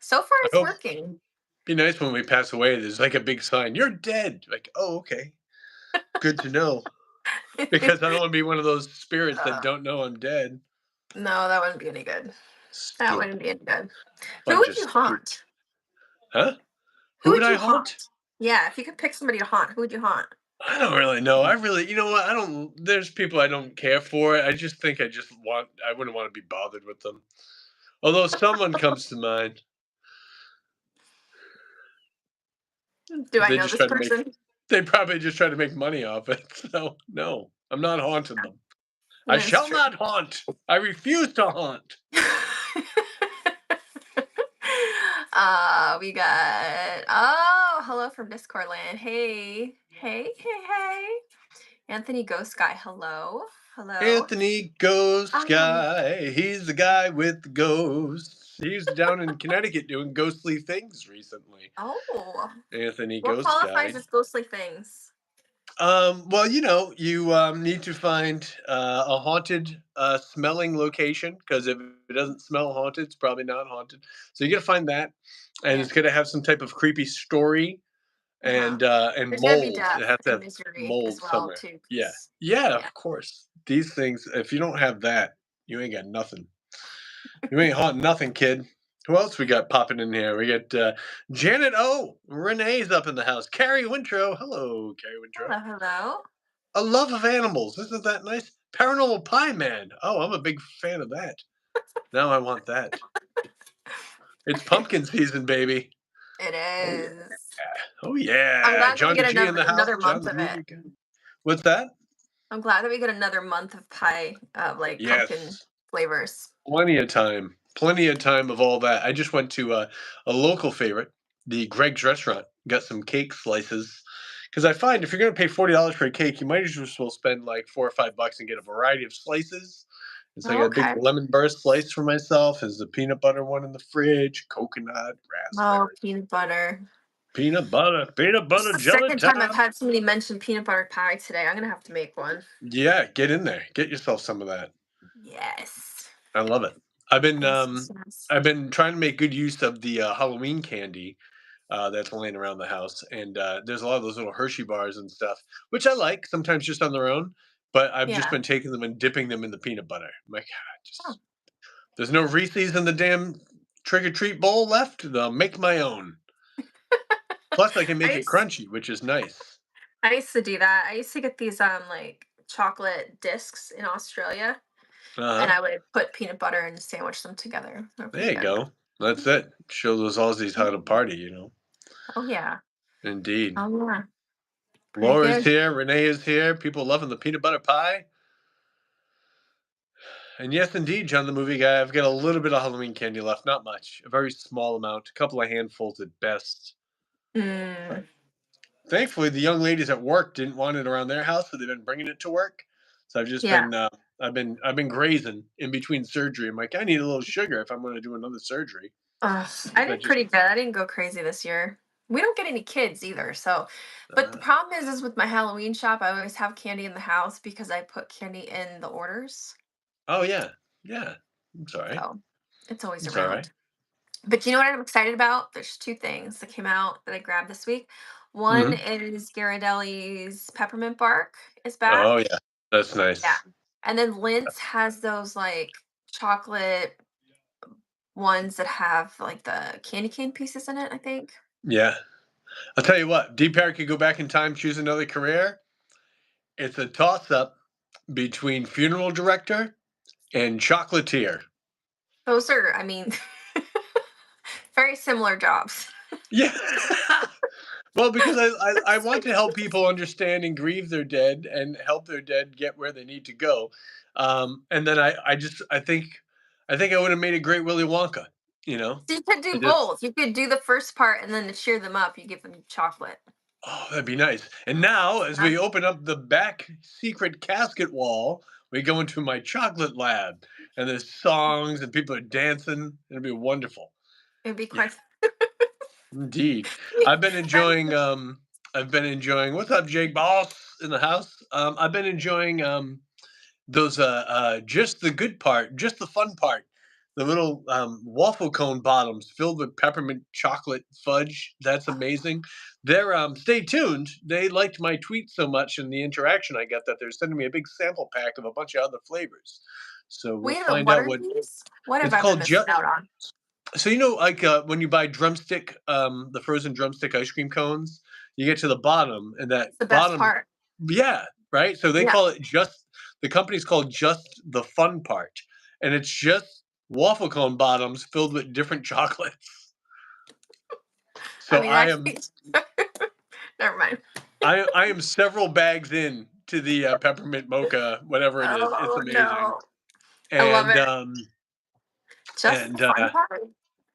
So far, I it's hope working. be nice when we pass away. There's like a big sign. You're dead. Like, oh, okay. Good to know. Because I don't want to be one of those spirits that Uh, don't know I'm dead. no, that wouldn't be any good. That wouldn't Stupid. be any good. Who Bunch would of you stupid. haunt? Huh? Who Who would would I you haunt? haunt? Yeah, if you could pick somebody to haunt, who would you haunt? I don't really know. You know what? I don't. There's people I don't care for. I just think I wouldn't want to be bothered with them. Although someone comes to mind, Do I they know just this try to make. person? They probably just try to make money off it. So no, I'm not haunting them. I That's shall true. not haunt. I refuse to haunt. We got hello from Discord land. Hey, hey, hey, hey. Anthony Ghost Guy, hello. Hello. Anthony Ghost Um, Guy. He's the guy with the ghosts. He's down in Connecticut doing ghostly things recently. oh, Anthony what Ghost qualifies Guy. as ghostly things? Well, you need to find a haunted smelling location because if it doesn't smell haunted, it's probably not haunted. So you got to find that, and Yeah. it's going to have some type of creepy story Uh-huh. and There's gonna be mold. It death has to and have misery as mold well somewhere. too. Yeah, yeah, Yeah. of course. These things, if you don't have that, you ain't got nothing. You ain't haunting nothing, kid. Who else we got popping in here? We got Janet O. Renee's up in the house. Carrie Wintrow. Hello, Carrie Wintrow. Hello, hello. A love of animals. Isn't that nice? Paranormal Pie Man. Oh, I'm a big fan of that. Now I want that. It's pumpkin season, baby. It Oh yeah. is. Oh I'm yeah. glad that we John the get G in the house. another John month the of it. movie guy. What's that? I'm glad that we get another month of pie of like pumpkin Yes. flavors. Plenty of time. Plenty of time of all that. I just went to a local favorite, the Greg's restaurant. Got some cake slices. Because I find if you're going to pay $40 for a cake, you might as well spend like $4 or $5 and get a variety of slices. And so I got a big Okay. lemon burst slice for myself. There's the peanut butter one in the fridge, coconut, Oh, raspberry. peanut butter. Peanut This is butter the jelly second time I've time. had somebody mention peanut butter pie today. I'm gonna have to make one. Yeah, get in there. Get yourself some of that. Yes. I love it. I've been Yes, um yes, yes. I've been trying to make good use of the Halloween candy that's laying around the house, and there's a lot of those little Hershey bars and stuff, which I like sometimes just on their own. But I've just Yeah. been taking them and dipping them in the peanut butter. I'm like, Oh, just there's no Reese's in the damn trick or treat bowl left. I'll make my own. Plus, I can I make it used crunchy, which is nice. I used to do that. I used to get these like chocolate discs in Australia, Uh and huh. I would put peanut butter and sandwich them together. They're pretty There you good. go. That's it. Show those Aussies how to Mm. party. Oh yeah. Indeed. Oh yeah. Pretty Laura's good. here. Renee is here. People loving the peanut butter pie. And yes, indeed, John the movie guy. I've got a little bit of Halloween candy left. Not much. A very small amount. A couple of handfuls at best. Mm, Thankfully, the young ladies at work didn't want it around their house, so they've been bringing it to work. So I've just yeah. been, I've been grazing in between surgery. I'm like, I need a little sugar if I'm going to do another surgery. I I did just, pretty good. I didn't go crazy this year. We don't get any kids either, so but the uh, problem is with my Halloween shop, I always have candy in the house because I put candy in the orders. oh yeah, yeah. I'm sorry. So it's always It's all right. around. But you know what I'm excited about? There's two things that came out that I grabbed this week. One Hmm. is Ghirardelli's peppermint bark is Oh back. yeah, that's Yeah. nice. And then Lintz has those like chocolate ones that have like the candy cane pieces in it, I think. Yeah, I'll tell you what. D. Parrot could go back in time, choose another career. It's a toss up between funeral director and chocolatier. Those are, I mean, very similar jobs. Yeah. Well, because I want to help people understand and grieve their dead and help their dead get where they need to go. And then I think I would have made a great Willy Wonka. You know, So you could I do just both. You could do the first part and then to cheer them up, you give them chocolate. oh, that'd be nice. And now, as Uh, we open up the back secret casket wall, we go into my chocolate lab, and there's songs and people are dancing. It'll be wonderful. it would be Yeah, quite indeed. I've been enjoying. I've been enjoying. What's up, Jake Boss in the house? I've been enjoying those. Just the good part, just the fun part. waffle cone bottoms filled with peppermint chocolate fudge. That's amazing. They're stay tuned. They liked my tweet so much and the interaction I got that they're sending me a big sample pack of a bunch of other flavors. So we'll Wait a minute, find what out are what these? What have it's I been called. missing out on? So like when you buy drumstick, the frozen drumstick ice cream cones, you get to the bottom, and that It's the best bottom, part. yeah, right. So they Yeah. call it just the company's called just the fun part, and it's just waffle cone bottoms filled with different chocolates. I So mean, actually, never mind. I am several bags in to the peppermint mocha, whatever it is. It's Oh amazing, no, I love and it. um, Just the and fun part.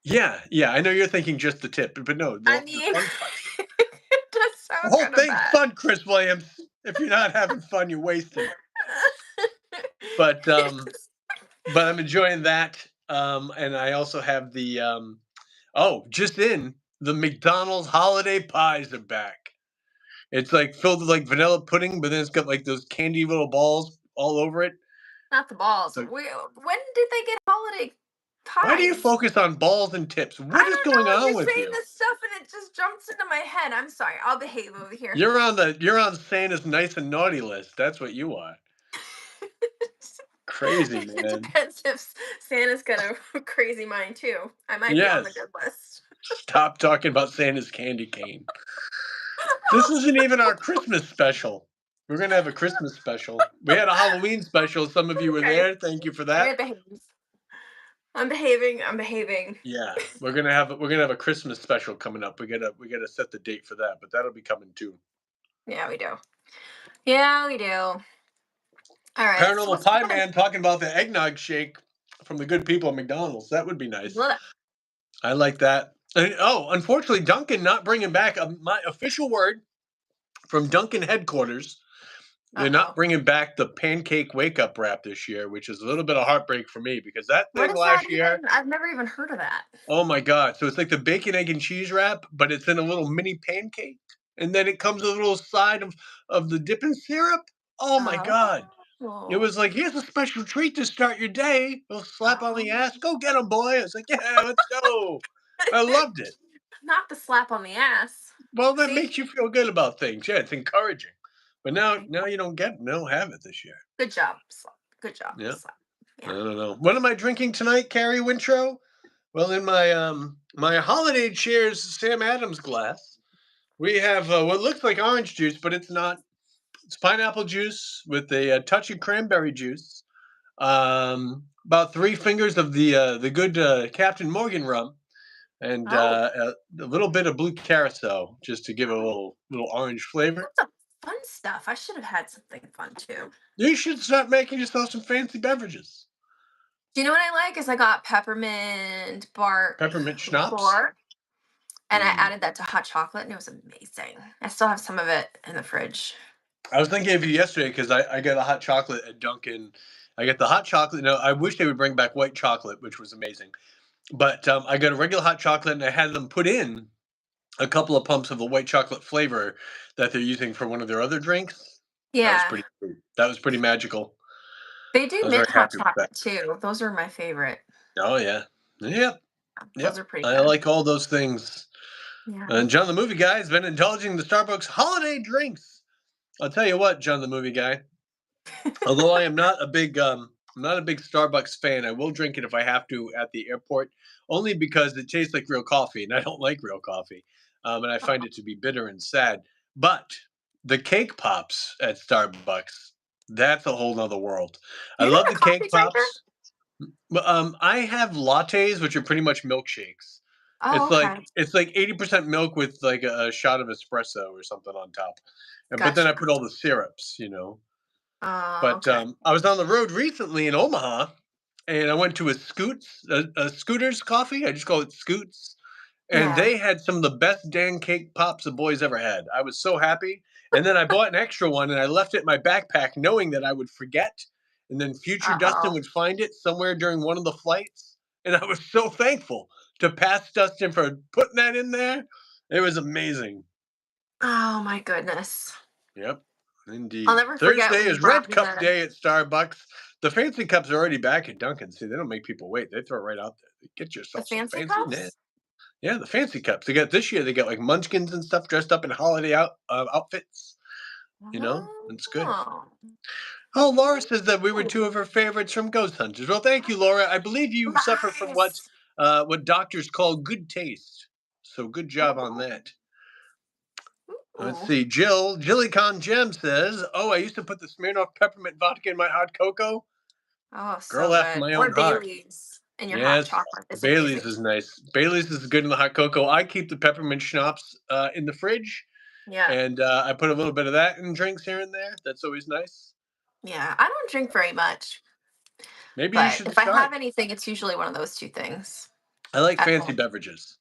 yeah. I know you're thinking just the tip, but no, I the mean, fun part. it does The sound whole kind of thing's bad. fun, Chris Williams. If you're not having fun, you're wasting it. But I'm enjoying that. And I also have just in the McDonald's holiday pies are back. It's like filled with like vanilla pudding, but then it's got like those candy little balls all over it. Not the balls. So When did they get holiday why do you pies? focus on balls and tips? What I is don't know. going on You're with saying you? this stuff and it just jumps into my head. I'm sorry. I'll behave over here. You're on Santa's nice and naughty list. That's what you are. Crazy It man. depends if Santa's got a crazy mind too. I might be on the Yes. good list. Stop talking about Santa's candy cane. This isn't even our Christmas special. We're gonna have a Christmas special. We had a Halloween special. Some of you were Okay. there. Thank you for I'm that. gonna behave. I'm behaving. I'm behaving. Yeah, we're gonna have a Christmas special coming up. We gotta set the date for that, but that'll be coming too. Yeah, we do. Yeah, we do. All right. So Paranormal what's Pie going Man talking about the eggnog shake from the good people at McDonald's. That would be nice. on? I like that. And, unfortunately, Duncan not bringing back my official word from Duncan headquarters. They're Uh not oh. bringing back the pancake wake up wrap this year, which is a little bit of heartbreak for me because that What thing is that last year, even? I've never even heard of that. oh my god! So it's like the bacon, egg, and cheese wrap, but it's in a little mini pancake, and then it comes with a little side of the dipping syrup. Oh my god! It Oh. was like, here's a special treat to start your day. A little slap on the Oh. ass. Go get 'em, boy. I was like, yeah, let's go. I loved it. Not the slap on the ass. Well, that See? makes you feel good about things. Yeah, it's encouraging. But I now know. you don't have it this year. Good job, slap. Good job, Yeah. slap. I Yeah. don't know. What am I drinking tonight, Carrie Wintro? Well, in my holiday cheers Sam Adams glass, we have what looks like orange juice, but it's not. It's pineapple juice with a touch of cranberry juice. About three fingers of the good Captain Morgan rum, and Oh, a little bit of blue carousel just to give it a little orange flavor. that's a fun stuff. I should have had something fun too. You should start making yourself some fancy beverages. Do you know what I like? Is I got peppermint bark Peppermint schnapps. before, and I Mm. added that to hot chocolate, and it was amazing. I still have some of it in the fridge. I was thinking of you yesterday because I got a hot chocolate at Dunkin'. I get the hot chocolate. No, I wish they would bring back white chocolate, which was amazing. But I got a regular hot chocolate, and I had them put in a couple of pumps of the white chocolate flavor that they're using for one of their other drinks. That was Yeah, pretty cool. That was pretty magical. they do I was mint very hot happy with that. chocolate too. Those are my favorite. Oh yeah, yep, Those yep. are pretty I good. like all those things. Yeah. And John the Movie Guy has been indulging the Starbucks holiday drinks. I'll tell you what, John the Movie Guy. Although I'm not a big Starbucks fan, I will drink it if I have to at the airport, only because it tastes like real coffee, and I don't like real coffee, and I find it to be bitter and sad. But the cake pops at Starbucks, that's a whole nother world. I You're love not a the coffee cake drinker? pops. But I have lattes, which are pretty much milkshakes. Oh, okay. It's like 80% milk with like a shot of espresso or something on top, but then I Gotcha. put all the syrups. But Okay. I was on the road recently in Omaha, and I went to a Scooters Coffee. I just call it Scoots, and Yeah. they had some of the best Dan cake pops the boys ever had. I was so happy, and then I bought an extra one, and I left it in my backpack, knowing that I would forget, and then future Dustin Uh-oh. would find it somewhere during one of the flights, and I was so thankful to pass Dustin for putting that in there. It was amazing. Oh my goodness. Yep. I'll Indeed. never forget Thursday when you is brought Red me Cup the Day at Starbucks. The fancy cups are already back at Dunkin'. See, they don't make people wait. They throw it right out there. Get yourself some fancy fancy net. cups. Yeah, the fancy cups. They got this year. They got like munchkins and stuff dressed up in holiday outfits. It's good. Oh, Oh, Laura very says that we were two cool. of her favorites from Ghost Hunters. Well, thank you, Laura. I believe you suffer from Nice. what doctors call good taste. So good job on Oh, that. Let's ooh. see. Jilly Con Gem says, "Oh, I used to put the Smirnoff peppermint vodka in my hot cocoa. Oh, Girl so after good. my Or own heart." Bailey's in your hot Yes, chocolate is Bailey's amazing. is nice. Bailey's is good in the hot cocoa. I keep the peppermint schnapps in the fridge, Yeah. and I put a little bit of that in drinks here and there. That's always nice. Yeah. I don't drink very much, Maybe you but should if I start. have anything, it's usually one of those two things I like at fancy home. beverages.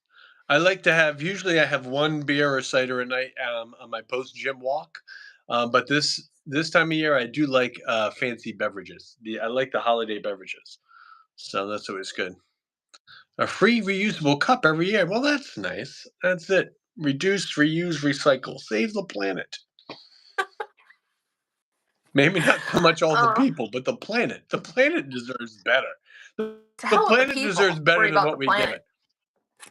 I like to have usually I have one beer or cider a night on my post gym walk, but this time of year I do like fancy beverages. I like the holiday beverages, so that's always good. A free reusable cup every year. Well, that's nice. That's it. Reduce, reuse, recycle. Save the planet. Maybe not so much all the Oh, people, but the planet. The planet deserves better. The to the hell with the planet deserves people. better Worry than about what the we give planet. it.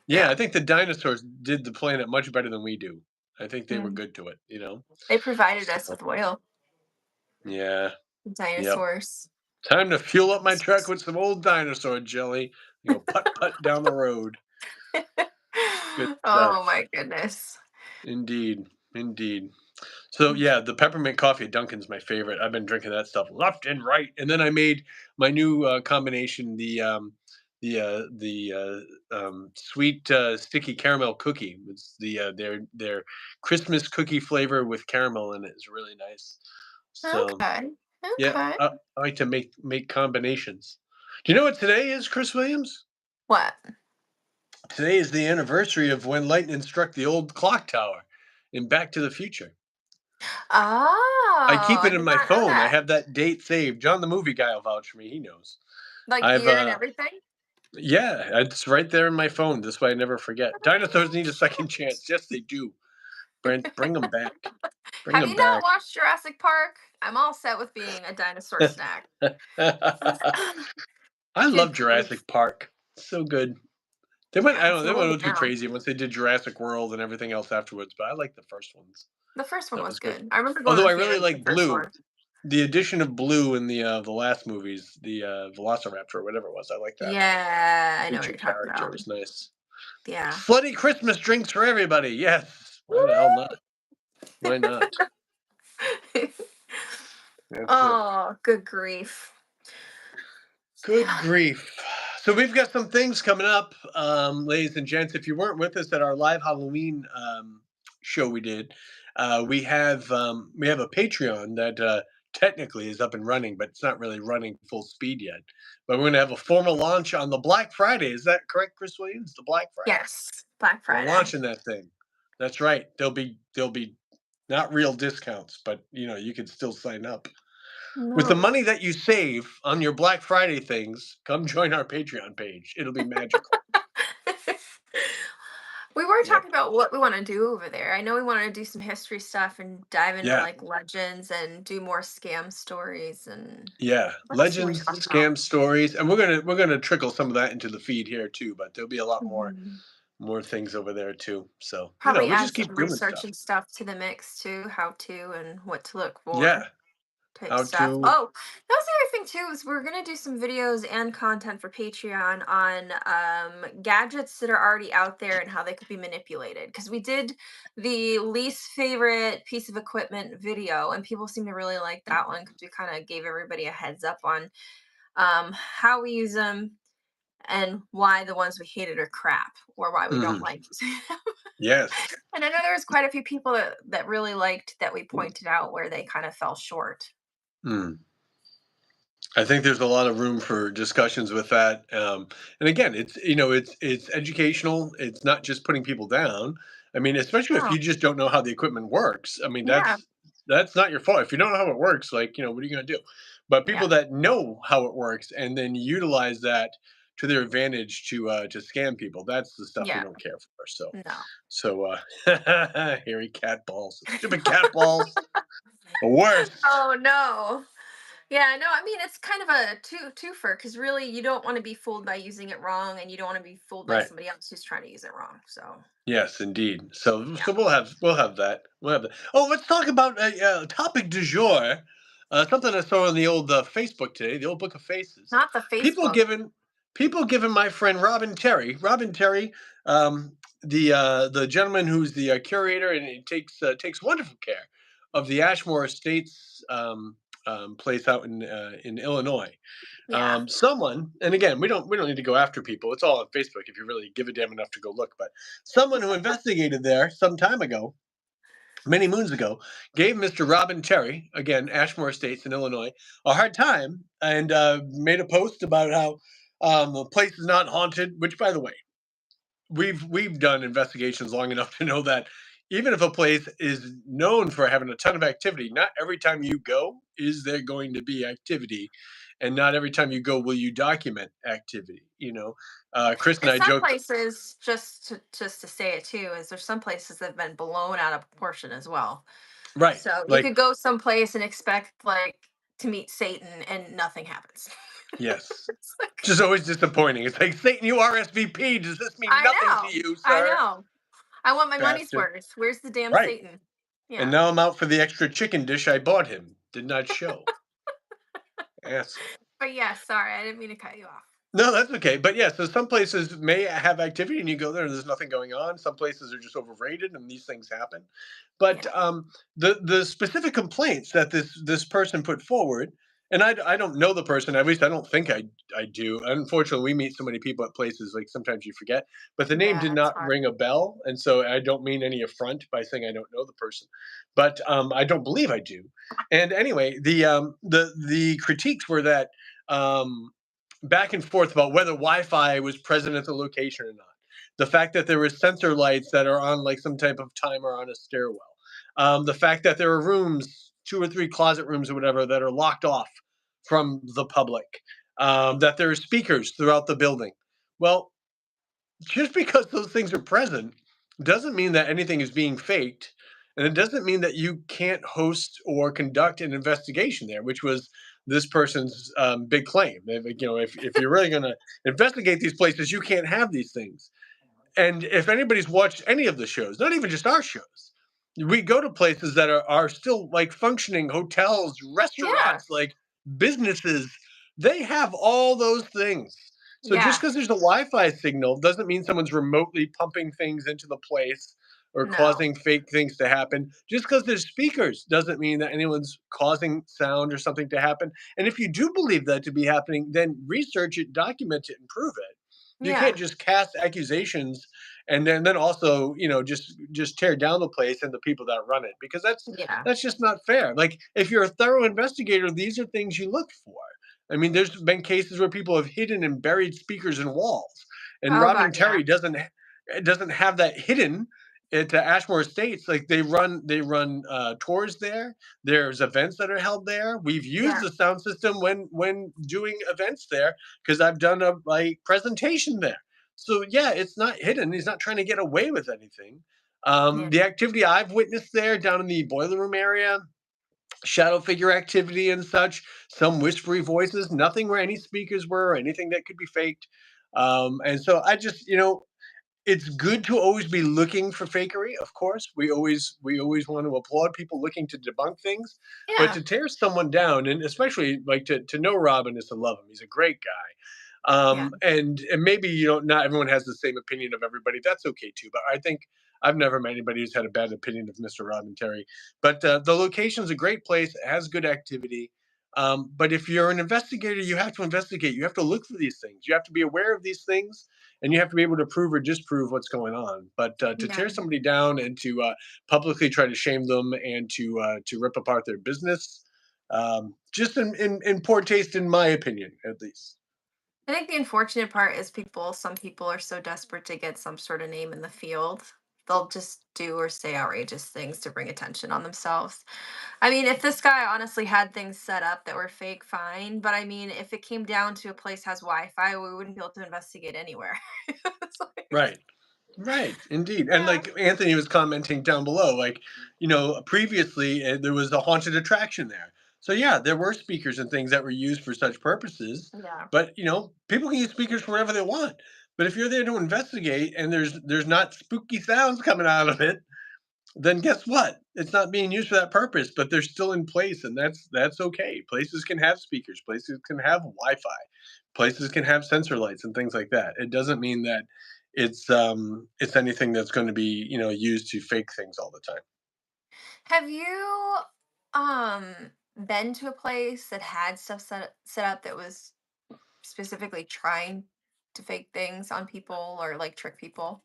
Yeah, Yeah. I think the dinosaurs did the planet much better than we do. I think they were Mm. good to it. They provided us So, with oil. yeah, yep. Dinosaurs. Time to fuel up my truck with some old dinosaur jelly. Go putt putt down the road. Good Oh stuff. my goodness. Indeed, indeed. So yeah, the peppermint coffee at Dunkin's my favorite. I've been drinking that stuff left and right, and then I made my new combination, the sweet sticky caramel cookie. It's their Christmas cookie flavor with caramel in it is really nice. So Okay. yeah, Okay. I like to make combinations. Do you know what today is, Chris Williams? What? Today is the anniversary of when lightning struck the old clock tower in Back to the Future. I Oh, keep I it in did my not know phone. I that. have that date saved. John, the movie guy, will vouch for me. He knows. Like the I've year and everything? yeah, it's right there in my phone. This way I never forget. Dinosaurs need a second chance. Yes, they do. Brent, bring them back. Bring Have them you not back. watched Jurassic Park? I'm all set with being a dinosaur snack. I Good love grief. Jurassic Park. So good. They went. I Yeah, don't it's know. a They went a little little too down. crazy once they did Jurassic World and everything else afterwards. But I like the first ones. The first one That was was good. good. I remember going to Although the I theater really with the like first Blue. one. The addition of Blue in the last movies, the Velociraptor or whatever it was. I like that. Yeah, I know what Creature you're talking character about. was nice. Yeah. Slutty Christmas drinks for everybody. Yes. Why the hell not? Why not? That's it. Oh, good grief. Good grief. So we've got some things coming up, ladies and gents. If you weren't with us at our live Halloween show we did, we have a Patreon that technically is up and running, but it's not really running full speed yet. But we're going to have a formal launch on the Black Friday. Is that correct, Chris Williams? The Black Friday. Yes, Black We're Friday. launching that thing. That's right. There'll be not real discounts, but you can still sign up. With the No. money that you save on your Black Friday things, come join our Patreon page. It'll be magical. We were Yep. talking about what we want to do over there. I know we want to do some history stuff and dive into Yeah. like legends and do more scam stories and Yeah. what else were we Legends, talking about? scam stories, and we're gonna trickle some of that into the feed here too. But there'll be a lot Mhm. more things over there too. So Probably we add just some keep doing research stuff. and stuff to the mix too, how to and what to look for Yeah. type How stuff. to. Oh, that was the other thing too, is we're gonna do some videos and content for Patreon on gadgets that are already out there and how they could be manipulated. Because we did the least favorite piece of equipment video, and people seem to really like that one because we kind of gave everybody a heads up on how we use them and why the ones we hated are crap or why we don't Mhm. like using them. Yes. And I know there was quite a few people that really liked that we pointed out where they kind of fell short. Mm. I think there's a lot of room for discussions with that. And again, it's educational. It's not just putting people down. I mean, especially if Oh, you just don't know how the equipment works. I mean, yeah, that's not your fault. If you don't know how it works, like what are you going to do? But people yeah, that know how it works and then utilize that to their advantage to scam people, that's the stuff we yeah. don't care for. So, No. so hairy cat balls, stupid cat balls. Worst. Oh no. Yeah, no, I mean it's kind of a twofer because really you don't want to be fooled by using it wrong, and you don't want to be fooled by Right. somebody else who's trying to use it wrong. So Yes, indeed. So yeah, we'll have that. We'll have that. Oh, let's talk about a topic du jour. Something I saw on the old Facebook today, the old Book of Faces. not the People Facebook. giving people giving my friend Robin Terry, um, the gentleman who's the curator, and he takes wonderful care of the Ashmore Estates place out in Illinois. Yeah, Someone, and again, we don't need to go after people. It's all on Facebook if you really give a damn enough to go look. But someone who investigated there some time ago, many moons ago, gave Mr. Robin Terry, again, Ashmore Estates in Illinois, a hard time, and made a post about how the place is not haunted. Which, by the way, we've done investigations long enough to know that even if a place is known for having a ton of activity, not every time you go is there going to be activity, and not every time you go will you document activity. Chris and and I some joke. places, just to say it too, is there's some places that have been blown out of proportion as well. Right, So you like, could go someplace and expect like to meet Satan, and nothing happens. yes, It's like, just always disappointing. It's like, Satan, you RSVP. Does this mean I nothing to know, you, I sir? know. I want my money's Bastard. worth. Where's the damn Right. Satan? And Yeah, now I'm out for the extra chicken dish I bought him. Did not show. Asshole. but yeah, sorry, I didn't mean to cut you off. No, that's okay. But yeah, so some places may have activity and you go there and there's nothing going on. Some places are just overrated and these things happen. But Yeah, the specific complaints that this person put forward, and I don't know the person, at least I don't think I do. Unfortunately, we meet so many people at places, like sometimes you forget. But the name did yeah, it's not hard. ring a bell, and so I don't mean any affront by saying I don't know the person. But I don't believe I do. And anyway, the critiques were that um, back and forth about whether Wi-Fi was present at the location or not. The fact that there were sensor lights that are on like some type of timer on a stairwell. The fact that there are rooms, two or three closet rooms or whatever, that are locked off from the public. That there are speakers throughout the building. Well, just because those things are present doesn't mean that anything is being faked, and it doesn't mean that you can't host or conduct an investigation there, which was this person's big claim. If you're really going to investigate these places, you can't have these things. And if anybody's watched any of the shows, not even just our shows, we go to places that are still like functioning hotels, Yeah, restaurants, like businesses. They have all those things. So just yeah, because there's a Wi-Fi signal doesn't mean someone's remotely pumping things into the place or no, causing fake things to happen. Just because there's speakers doesn't mean that anyone's causing sound or something to happen. And if you do believe that to be happening, then research it, document it, and prove it. You can't yeah, just cast accusations and then also just tear down the place and the people that run it, because yeah. that's just not fair. Like, if you're a thorough investigator, these are things you look for. I mean, there's been cases where people have hidden and buried speakers in walls, and Oh God, Robin yeah, Terry doesn't have that hidden at Ashmore Estates. Like, they run tours there. There's events that are held there. We've used yeah, the sound system when doing events there, because I've done a like presentation there. So yeah, it's not hidden. He's not trying to get away with anything. yeah, The activity I've witnessed there down in the boiler room area, shadow figure activity and such, some whispery voices, nothing where any speakers were or anything that could be faked. And so I just, it's good to always be looking for fakery. Of course, we always want to applaud people looking to debunk things, but yeah, to tear someone down, and especially like to know Robin is to love him. He's a great guy. yeah, And maybe not everyone has the same opinion of everybody. That's okay too. But I think I've never met anybody who's had a bad opinion of Mr. Robin Terry. But the location's a great place. It has good activity. But if you're an investigator, you have to investigate. You have to look for these things. You have to be aware of these things, and you have to be able to prove or disprove what's going on. But to yeah. tear somebody down and to publicly try to shame them and to rip apart their business, just in poor taste, in my opinion, at least. I think the unfortunate part is some people are so desperate to get some sort of name in the field. They'll just do or say outrageous things to bring attention on themselves. I mean, if this guy honestly had things set up that were fake, fine. But I mean, if it came down to a place has Wi-Fi, we wouldn't be able to investigate anywhere. It's like, Right. Right, indeed. And Yeah. like Anthony was commenting down below, like, previously there was a haunted attraction there. So yeah, there were speakers and things that were used for such purposes, Yeah. but people can use speakers for whatever they want. But if you're there to investigate and there's not spooky sounds coming out of it, then guess what? It's not being used for that purpose, but they're still in place, and that's okay. Places can have speakers, places can have Wi-Fi, places can have sensor lights and things like that. It doesn't mean that it's anything that's going to be used to fake things all the time. Have you been to a place that had stuff set up that was specifically trying to fake things on people or like trick people?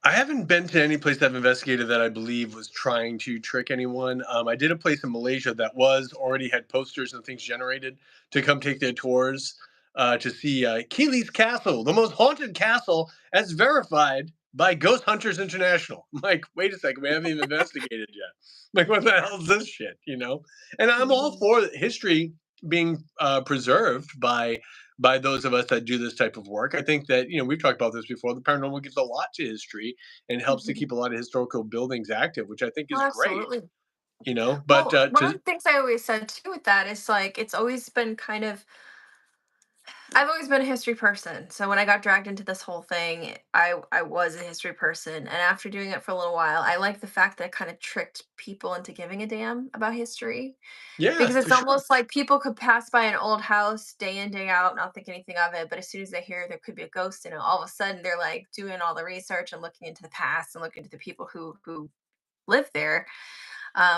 I haven't been to any place I've investigated that I believe was trying to trick anyone. I did a place in Malaysia that was already had posters and things generated to come take their tours to see Keeley's Castle, the most haunted castle as verified by Ghost Hunters International. I'm like, wait a second, we haven't even investigated yet. Like, what the hell is this shit? And I'm all Mhm. for history being preserved by those of us that do this type of work. I think that, we've talked about this before. The paranormal gives a lot to history and helps to Mhm. keep a lot of historical buildings active, which I think Oh, is great. absolutely. But Well, one of to the things I always said too with that is like it's always been kind of I've always been a history person. So when I got dragged into this whole thing, I was a history person. And after doing it for a little while, I like the fact that it kind of tricked people into giving a damn about history. yeah, Because for it's sure. almost like people could pass by an old house day in, day out, not think anything of it. But as soon as they hear there could be a ghost in it, all of a sudden they're like doing all the research and looking into the past and looking into the people who lived there,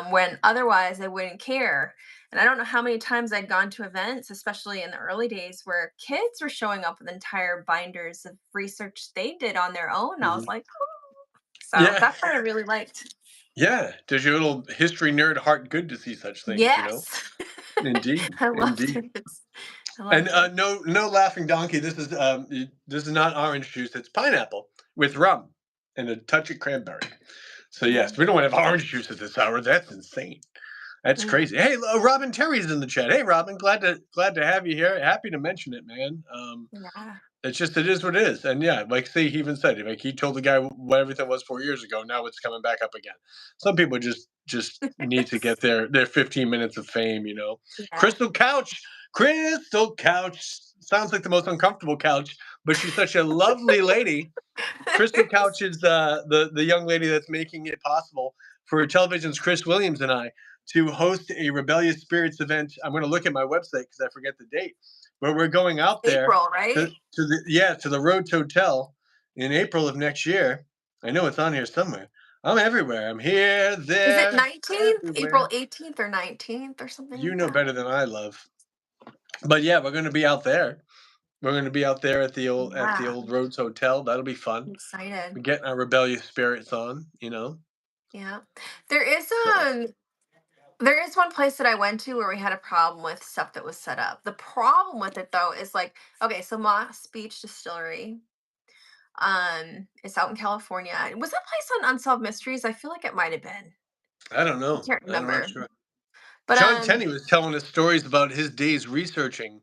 when otherwise I wouldn't care. And I don't know how many times I'd gone to events, especially in the early days, where kids were showing up with entire binders of research they did on their own. I was Mhm. like, so Yeah, that's what I really liked. yeah. Does your little history nerd heart good to see such things? Yes. Indeed, I loved indeed. it. I And loved it. no laughing donkey. This is not orange juice. It's pineapple with rum and a touch of cranberry. So yes, Mhm. we don't have orange juice at this hour. That's insane. That's Yeah. crazy. Hey, Robin Terry's in the chat. Hey, Robin, glad to have you here. Happy to mention it, man. Yeah. It's just it is what it is, and yeah, like say he even said, like he told the guy what everything was 4 years ago. Now it's coming back up again. Some people just need to get their 15 minutes of fame. Yeah. Crystal Couch, Crystal Couch sounds like the most uncomfortable couch, but she's such a lovely lady. Crystal Couch is the young lady that's making it possible for television's Chris Williams and I to host a Rebellious Spirits event. I'm going to look at my website because I forget the date, but we're going out there April, right? to the Rhodes Hotel in April of next year. I know it's on here somewhere. I'm everywhere. I'm here, Is it there, 19th? April everywhere. 18th or 19th or something You like know that? better than I love. But yeah, we're going to be out there. We're going to be out there at the Yeah. old Rhodes Hotel. That'll be fun. I'm excited. We're getting our rebellious spirits on. Yeah. There is So um there is one place that I went to where we had a problem with stuff that was set up. The problem with it though is like, okay, so Moss Beach Distillery, it's out in California. Was that place on Unsolved Mysteries? I feel like it might have been. I don't I know. can't I'm not remember. sure. But John Tenney was telling us stories about his days researching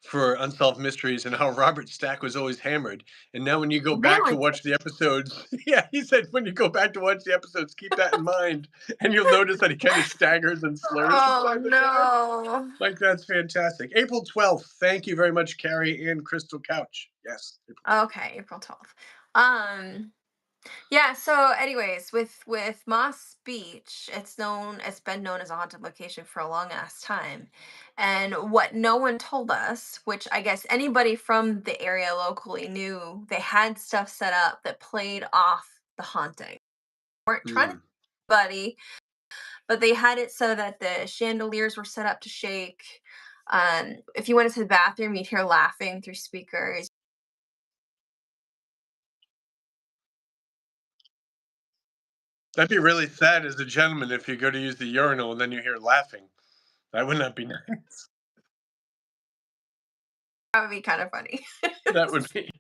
for unsolved mysteries and how Robert Stack was always hammered. And now when you go back to really? watch the episodes, yeah, he said when you go back to watch the episodes, keep that in mind, and you'll notice that he kind of staggers and slurs from Oh time to time. no. Like that's fantastic. April 12th. Thank you very much, Carrie and Crystal Couch. Yes. April 12th. Okay, April 12th. Um Yeah, so anyways, with Moss Beach, it's been known as a haunted location for a long ass time. And what no one told us, which I guess anybody from the area locally knew, they had stuff set up that played off the haunting. Weren't trying to Mm. buddy, but they had it so that the chandeliers were set up to shake. If you went into the bathroom, you'd hear laughing through speakers. That'd be really sad as a gentleman if you go to use the urinal and then you hear laughing. That would not be nice. That would be kind of funny. That would be.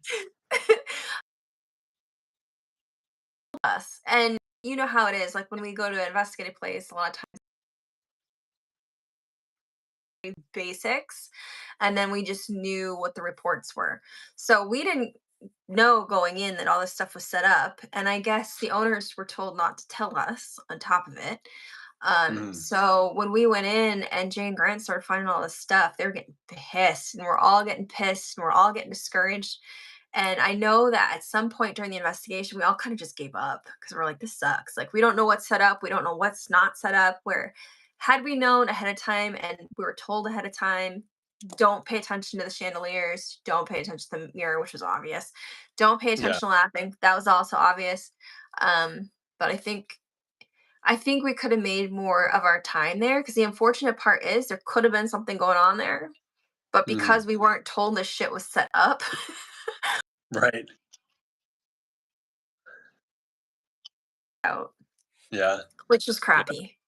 Us. And you know how it is. Like when we go to investigate a place, a lot of times basics, and then we just knew what the reports were. So we didn't know going in that all this stuff was set up, and I guess the owners were told not to tell us on top of it. Mhm. So when we went in and Jane Grant started finding all this stuff, they were getting pissed, and we're all getting pissed, and we're all getting discouraged. And I know that at some point during the investigation, we all kind of just gave up because we're like, this sucks. Like, we don't know what's set up. We don't know what's not set up. Where had we known ahead of time and we were told ahead of time, don't pay attention to the chandeliers, don't pay attention to the mirror, which was obvious. Don't pay Yeah. attention to laughing. That was also obvious. But I think we could have made more of our time there because the unfortunate part is there could have been something going on there, but Mhm. because we weren't told this shit was set up, Right. out, Yeah. which was Yeah. crappy.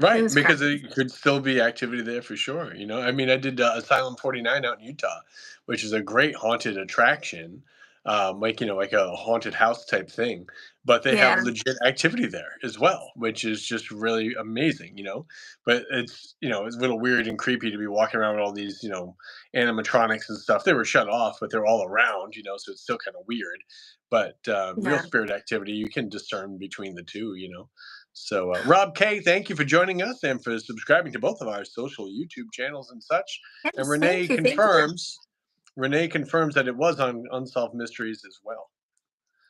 It Right, was because crappy. it could still be activity there for sure, you know? I mean, I did, Asylum 49 out in Utah, which is a great haunted attraction, like, like a haunted house type thing, but they have Yeah, legit activity there as well, which is just really amazing, you know? But it's a little weird and creepy to be walking around with all these, animatronics and stuff. They were shut off, but they're all around, so it's still kinda weird. But, real yeah. spirit activity, you can discern between the 2, you know? So, Rob K, thank you for joining us and for subscribing to both of our social YouTube channels and such. And Yes, thank you, thank you. Renee confirms that it was on Unsolved Mysteries as well.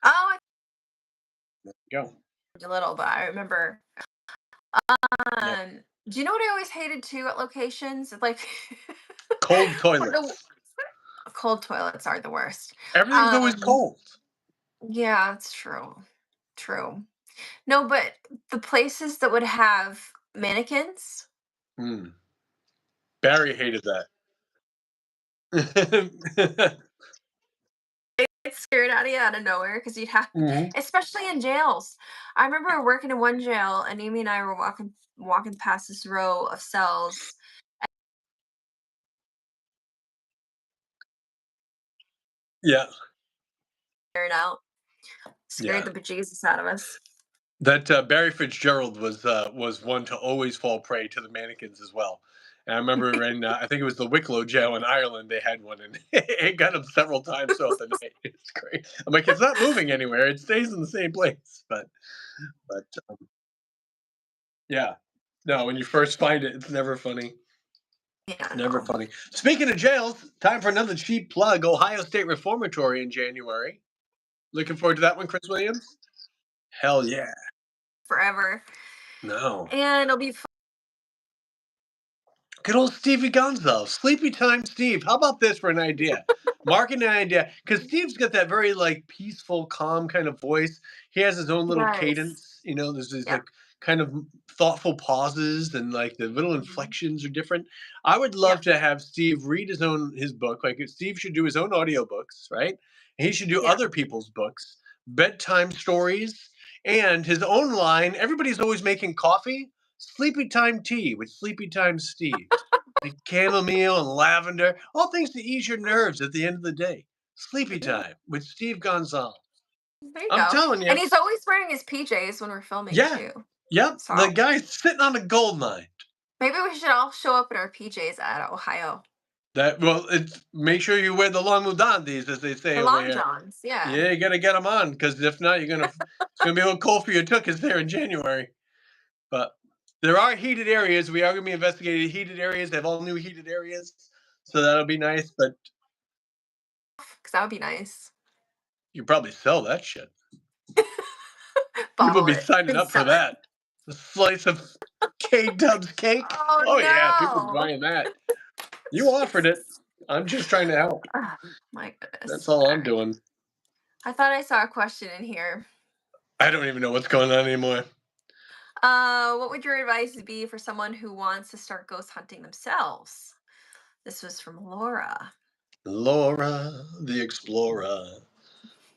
Oh, Go. a little, but I remember. Yeah. Do you know what I always hated too at locations? Like, Cold or the toilets. cold toilets are the worst. Everything's always Um, cold. yeah, it's true. True. No, but the places that would have mannequins, Mm. Barry hated that. it scared out of you out of nowhere because you'd have, Mhm. especially in jails. I remember working in one jail, and Amy and I were walking past this row of cells, Yeah. staring out, scared Yeah. the bejesus out of us. That Barry Fitzgerald was one to always fall prey to the mannequins as well. And I remember in I think it was the Wicklow jail in Ireland they had one, and it got him several times throughout the night. It's great. I'm like, it's not moving anywhere; it stays in the same place. But yeah, no, when you first find it, it's never funny. Yeah, Never no. funny. Speaking of jails, time for another cheap plug. Ohio State Reformatory in January. Looking forward to that one, Chris Williams. Hell yeah! Forever. No. And it'll be Good old Stevie Gonzo, Sleepy Time Steve. How about this for an idea? Marking an idea, because Steve's got that very like peaceful, calm kind of voice. He has his own little yes. cadence. There's these Yep. like kind of thoughtful pauses and like the little Mhm. inflections are different. I would love Yep. to have Steve read his book. Like Steve should do his own audiobooks, right? He should do Yeah. other people's books, bedtime stories, and his own line. Everybody's always making coffee. Sleepy Time Tea with Sleepy Time Steve. Like chamomile and lavender, all things to ease your nerves at the end of the day. Sleepy Yeah. Time with Steve Gonzalez. There you I'm go. telling you, And he's always wearing his PJs when we're filming yeah, too. yep, So the guy's sitting on a gold mine. maybe we should all show up in our PJs at Ohio. It's make sure you wear the long mudantes, as they say The over long here. johns, yeah. Yeah, you gotta get them on, because if not, it's gonna be a little cold for your tuchus there in January. But there are heated areas. We are gonna be investigating heated areas. They have all new heated areas, so that'll be nice. But Because that would be nice. you probably sell that shit. People Bottle be it signing and up for sell it. that. A slice of K Dub's cake. Oh Oh yeah, people no. buying that. You offered it. Jesus. I'm just trying to help. Ah, my That's goodness. all All I'm right. doing. I thought I saw a question in here. I don't even know what's going on anymore. What would your advice be for someone who wants to start ghost hunting themselves? This was from Laura. Laura the Explorer.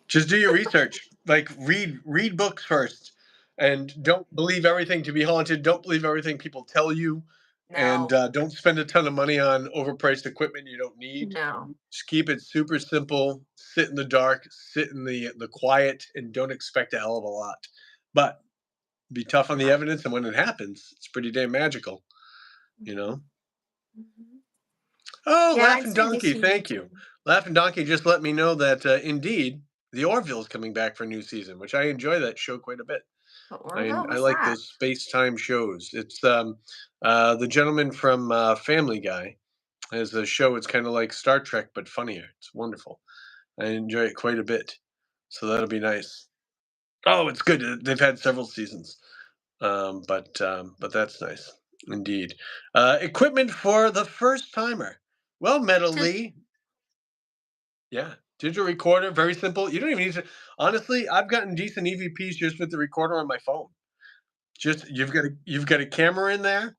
Just do your research. Like read books first, and don't believe everything to be haunted. Don't believe everything people tell you, and No, don't spend a ton of money on overpriced equipment you don't need. no. Just keep it super simple. Sit in the dark. Sit in the quiet, and don't expect a hell of a lot. But be tough on the Yeah. evidence, and when it happens, it's pretty damn magical. You Mhm, know. mhm. Oh, Yeah, I'd Laughing say do Donkey, some thank you. reading. Laughing Donkey just let me know that indeed The Orville's coming back for a new season, which I enjoy that show quite a bit. What I Orville I was like that? those space time shows. It's the gentleman from Family Guy has a show. It's kind of like Star Trek but funnier. It's wonderful. I enjoy it quite a bit. So that'll be nice. Oh, it's good. They've had several seasons. But that's nice indeed. Equipment for the first timer. Well, Metal Just Lee, yeah, digital recorder, very simple. You don't even need to. Honestly, I've gotten decent EVPs just with the recorder on my phone. Just you've got a camera in there.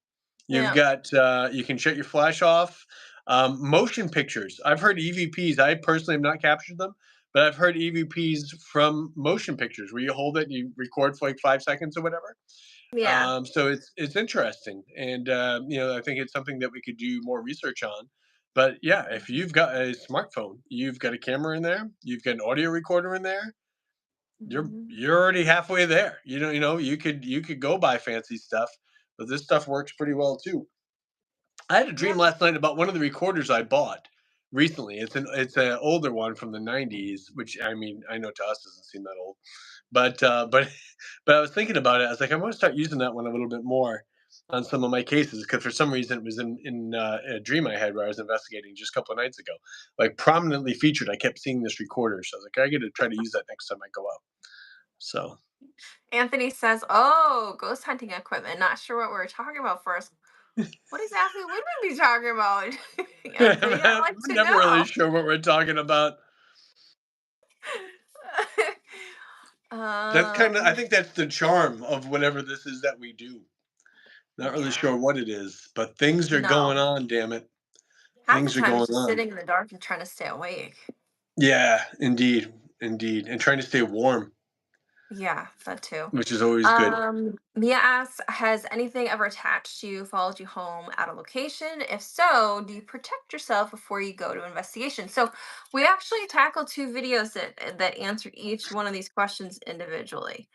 You've yeah, got you can shut your flash off. Motion pictures. I've heard EVPs. I personally have not captured them, but I've heard EVPs from motion pictures where you hold it, and you record for like 5 seconds or whatever. yeah, So it's interesting, and I think it's something that we could do more research on. But yeah, if you've got a smartphone, you've got a camera in there, you've got an audio recorder in there, you're mhm, you're already halfway there. You could go buy fancy stuff, but this stuff works pretty well too. I had a yeah, dream last night about one of the recorders I bought recently. It's an older one from the '90s, which I mean I know to us doesn't seem that old, but but I was thinking about it. I was like, I'm going to start using that one a little bit more on some of my cases because for some reason it was in a dream I had where I was investigating just a couple of nights ago, like prominently featured. I kept seeing this recorder, so I was like, I got to try to use that next time I go out. So Anthony says, "Oh, ghost hunting equipment. Not sure what we're talking about first. What exactly would we be talking about, Anthony? I'd I'm like to never really know." sure what we're talking about. That's kind of I um, think that's the charm of whatever this is that we do. Not really yeah, sure what it is, but things are going no. on. Damn it, Half the things are time it's going just on. sitting in the dark and trying to stay awake. Yeah, indeed, indeed, and trying to stay warm, Yeah, that too. which is always good. Mia asks, has anything ever attached you, followed you home at a location? If so, do you protect yourself before you go to investigation? So we actually tackled two videos that answered each one of these questions individually.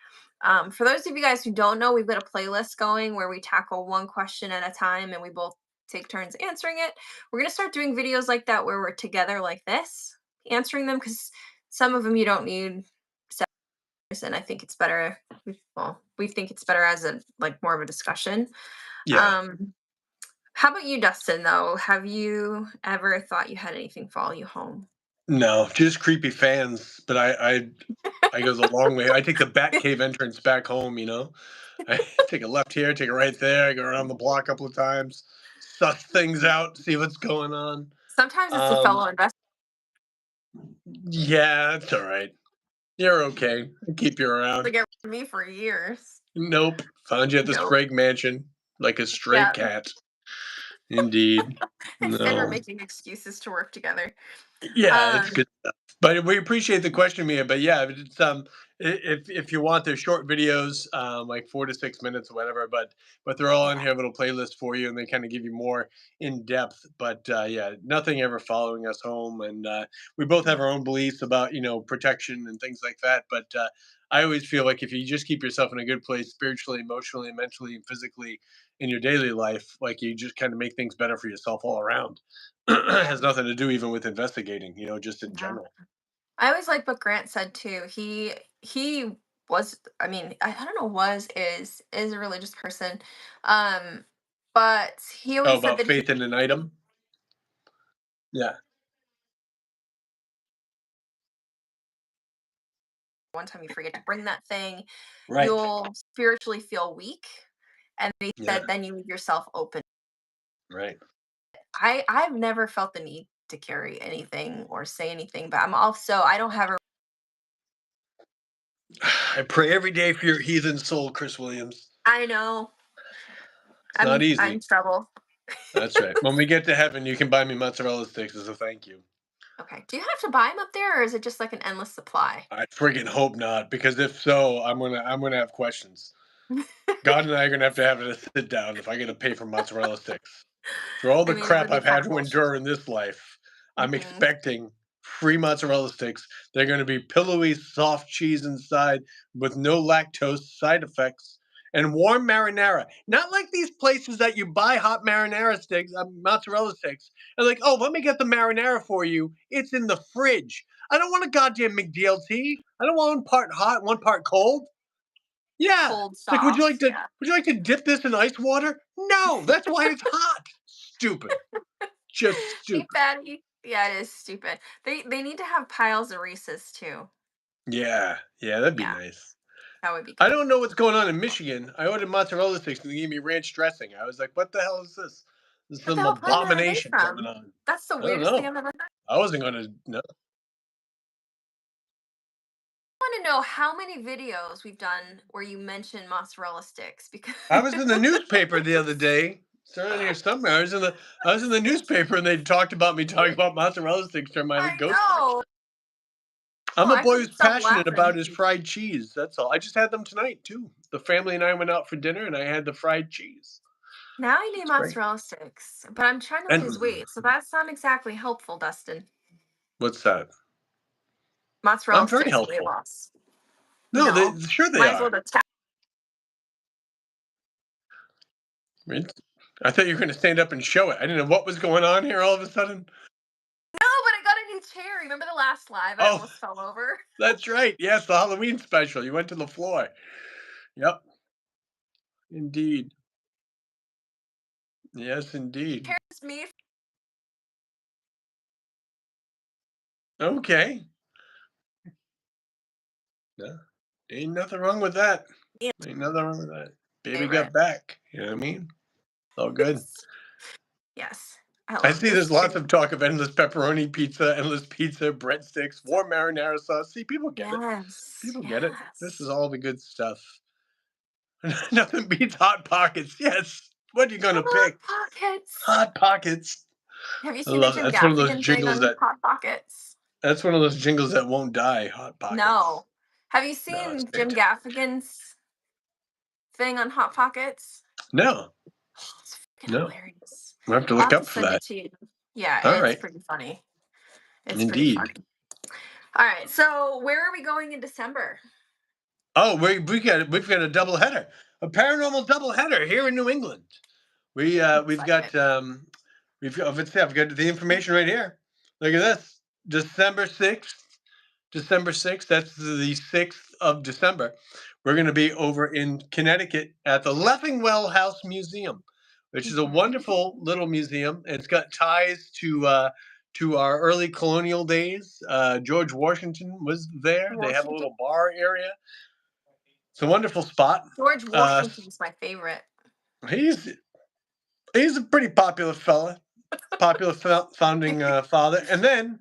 For those of you guys who don't know, we've got a playlist going where we tackle one question at a time and we both take turns answering it. We're gonna start doing videos like that where we're together like this, answering them because some of them you don't need, and I think it's better. Well, we think it's better as a like more of a discussion. Yeah, Um, how about you, Dustin? Though, have you ever thought you had anything follow you home? no, just creepy fans, but I goes a long way. I take the Batcave entrance back home. I take a left here, take a right there. I go around the block a couple of times, suss things out, see what's going on. Sometimes it's a Um, fellow investor. yeah, it's all right. You're okay. I'll keep you around. Like it with me for years. Nope. Found you at the Nope. Sprague Mansion like a stray Yeah. cat. Indeed. Instead, we're No. making excuses to work together. Yeah, it's Um, good stuff. But we appreciate the question, Mia. But yeah, it's if you want, they're short videos, like 4 to 6 minutes or whatever. But they're all on yeah. here, little playlist for you, and they kind of give you more in depth. But yeah, nothing ever following us home, and we both have Yeah. our own beliefs about protection and things like that. But I always feel like if you just keep yourself in a good place spiritually, emotionally, mentally, and physically in your daily life, like you just kind of make things better for yourself all around. Yeah. Has nothing to do even with investigating, just in Yeah. general. I always like what Grant said too. He was, I mean, I don't know, is a religious person. Um, but he Oh, always said about that he faith in an item? Yeah, one time you forget to bring that thing, right. you'll spiritually feel weak. And he Yeah, said then you leave yourself open. right. I've never felt the need to carry anything or say anything, but I'm also I don't have a I pray every day for your heathen soul, Chris Williams. I know It's not I'm easy. in trouble. That's right. When we get to heaven, you can buy me mozzarella sticks as a thank you. Okay. Do you have to buy them up there or is it just like an endless supply? I friggin' hope not, because if so, I'm gonna have questions. God and I are gonna have to sit down if I gotta pay for mozzarella sticks. For all I the mean, it crap would be I've kind had of to bullshit. endure in this life, I'm Mhm. expecting free mozzarella sticks. They're going to be pillowy, soft cheese inside with no lactose side effects and warm marinara. Not like these places that you buy hot marinara sticks, mozzarella sticks, and like, oh, let me get the marinara for you. It's in the fridge. I don't want a goddamn McDLT. I don't want one part hot, one part cold. Yeah. Cold It's like, would you like soft, to yeah. would you like to dip this in ice water? No, that's why it's hot. Stupid. Just Hey, stupid. fatty. Yeah, it is stupid. They need to have piles of Reese's too. Yeah. Yeah, that'd be Yeah, nice. that would be I good. don't know what's going on in Michigan. I ordered mozzarella sticks and they gave me ranch dressing. I was like, what the hell is this? There's What the some hell planet are they abomination coming from? on. That's the I don't weirdest thing know. I've ever heard. I wasn't going to. No. I want to know how many videos we've done where you mention mozzarella sticks because I was in the newspaper the other day. It's around here somewhere. I was in the newspaper and they talked about me talking about mozzarella sticks during my I ghost know. lecture. I'm Oh, a I boy couldn't who's stop passionate laughing. about his fried cheese. That's all. I just had them tonight too. The family and I went out for dinner and I had the fried cheese. Now I need It's great. mozzarella sticks, but I'm trying to lose And weight, so that's not exactly helpful, Dustin. what's that? I'm Mozzarella very sticks and weight helpful. loss. No, they No, sure they might as well are. just tap. It's- I thought you were going to stand up and show it. I didn't know what was going on here all of a sudden. No, but I got a new chair. Remember the last live? I Oh, almost fell over. that's right. Yes, the Halloween special. You went to the floor. Yep, indeed. Yes, indeed. Chair's me. Okay. No, ain't nothing wrong with that. Ain't nothing wrong with that. Baby Favorite. got back. You know what I mean? All good. Yes, I I love see this there's lots chair. of talk of endless pizza, breadsticks, warm marinara sauce. See, people get it. Yes, People get it. This is yes. all the good stuff. Nothing beats Hot Pockets. Yes. What are you gonna Hot pick? Pockets. Hot Pockets. Have you I seen the love that. Jim That's one of those Gaffigan thing jingles on that Hot Pockets? that's one of those jingles that won't die. Hot Pockets. No. Have you No, it's seen Jim fantastic. Gaffigan's thing on Hot Pockets? No, It's fucking no. hilarious. I have to I'll look have to up for send it that. to you. Yeah, All it's right. pretty funny. It's pretty Indeed. funny. All right, so where are we going in December? Oh, we've got a double header, a paranormal double header here in New England. I'm We've excited. got I've got the information right here. Look at this. December 6th. December 6th. That's the 6th of December. We're going to be over in Connecticut at the Leffingwell House Museum, which is a Mhm. wonderful little museum. It's got ties to our early colonial days. George Washington was there. They have a Washington. little bar area. It's a wonderful spot. George Uh, Washington's my favorite. he's he's a pretty popular fella, popular founding father. And then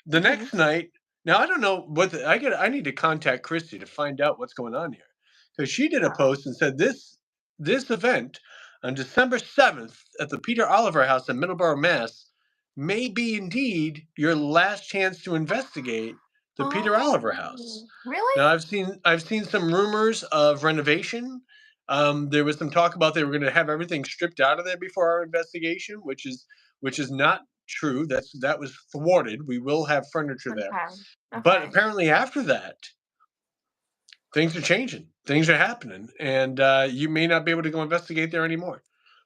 the Mhm. next night, now I don't know I need to contact Christy to find out what's going on here because she did a Uh-oh. post and said this event on December 7th at the Peter Oliver House in Middleborough, Mass, may be indeed your last chance to investigate the Peter Oliver House. Oh, really? Now I've seen some rumors of renovation. There was some talk about they were going to have everything stripped out of there before our investigation, which is not true. That was thwarted. We will have furniture there, Okay. but Okay. apparently after that, things are changing. Things are happening, and you may not be able to go investigate there anymore.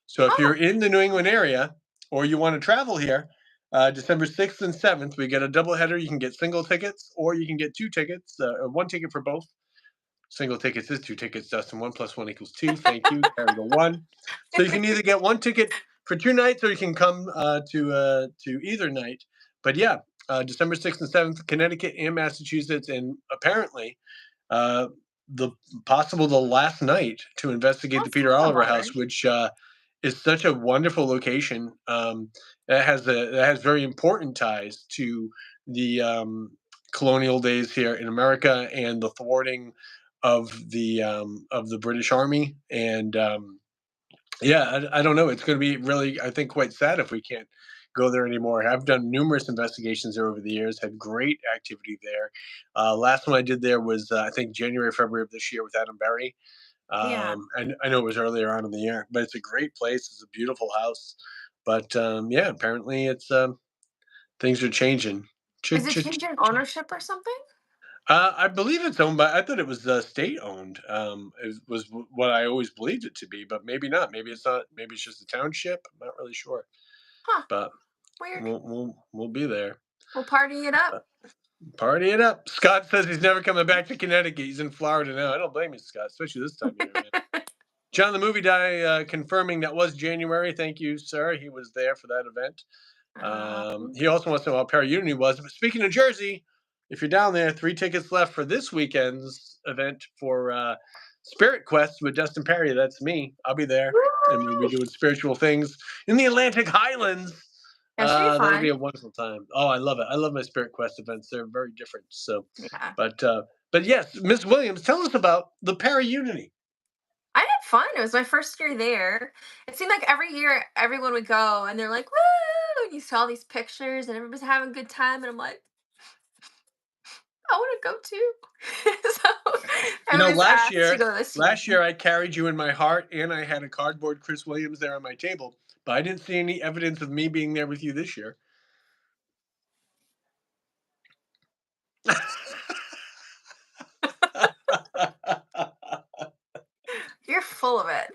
So if you're Huh. in the New England area or you want to travel here, December 6th and 7th, we get a double header. You can get single tickets, or you can get two tickets, one ticket for both. Single tickets is two tickets, Dustin. One plus one equals two. Thank you. Carry the one. So you can either get one ticket for 2 nights, or you can come to either night. But yeah, December 6th and 7th, Connecticut and Massachusetts, and apparently uh, the last night to investigate the That's Peter kind of Oliver House, boring. which is such a wonderful location that has very important ties to the colonial days here in America and the thwarting of the British Army. And yeah, I don't know. It's going to be really, I think, quite sad if we can't go there anymore. I've done numerous investigations there over the years. Had great activity there. Last one I did there was I think January, February of this year with Adam Berry. Yeah. And I know it was earlier on in the year, but it's a great place. It's a beautiful house. But yeah, apparently things are changing. Is it changing ownership or something? I believe it's owned by. I thought it was state owned. It was what I always believed it to be, but maybe not. Maybe it's not. Maybe it's just a township. I'm not really sure, Huh. but Weird. we'll be there. We'll party it Uh, up. Party it up. Scott says he's never coming back to Connecticut. He's in Florida now. I don't blame you, Scott, especially this time of year, man. John the Movie Guy confirming that was January. Thank you, sir. He was there for that event. Um, He also wants to know how Para-Unity was. But speaking of Jersey, if you're down there, 3 tickets left for this weekend's event for Spirit Quest with Justin Perry. That's me. I'll be there, and we'll be woo! doing spiritual things in the Atlantic Highlands. That should be That'll be fun. a wonderful time. Oh, I love it. I love my Spirit Quest events. They're very different. So, Yeah. but uh, but yes, Miss Williams, tell us about the Para-Unity. I had fun. It was my first year there. It seemed like every year everyone would go and they're like, woo! And you saw these pictures and everybody's having a good time. And I'm like, I want to go too. So You I know, was asked to go this year. last year I carried you in my heart, and I had a cardboard Chris Williams there on my table, but I didn't see any evidence of me being there with you this year. You're full of it.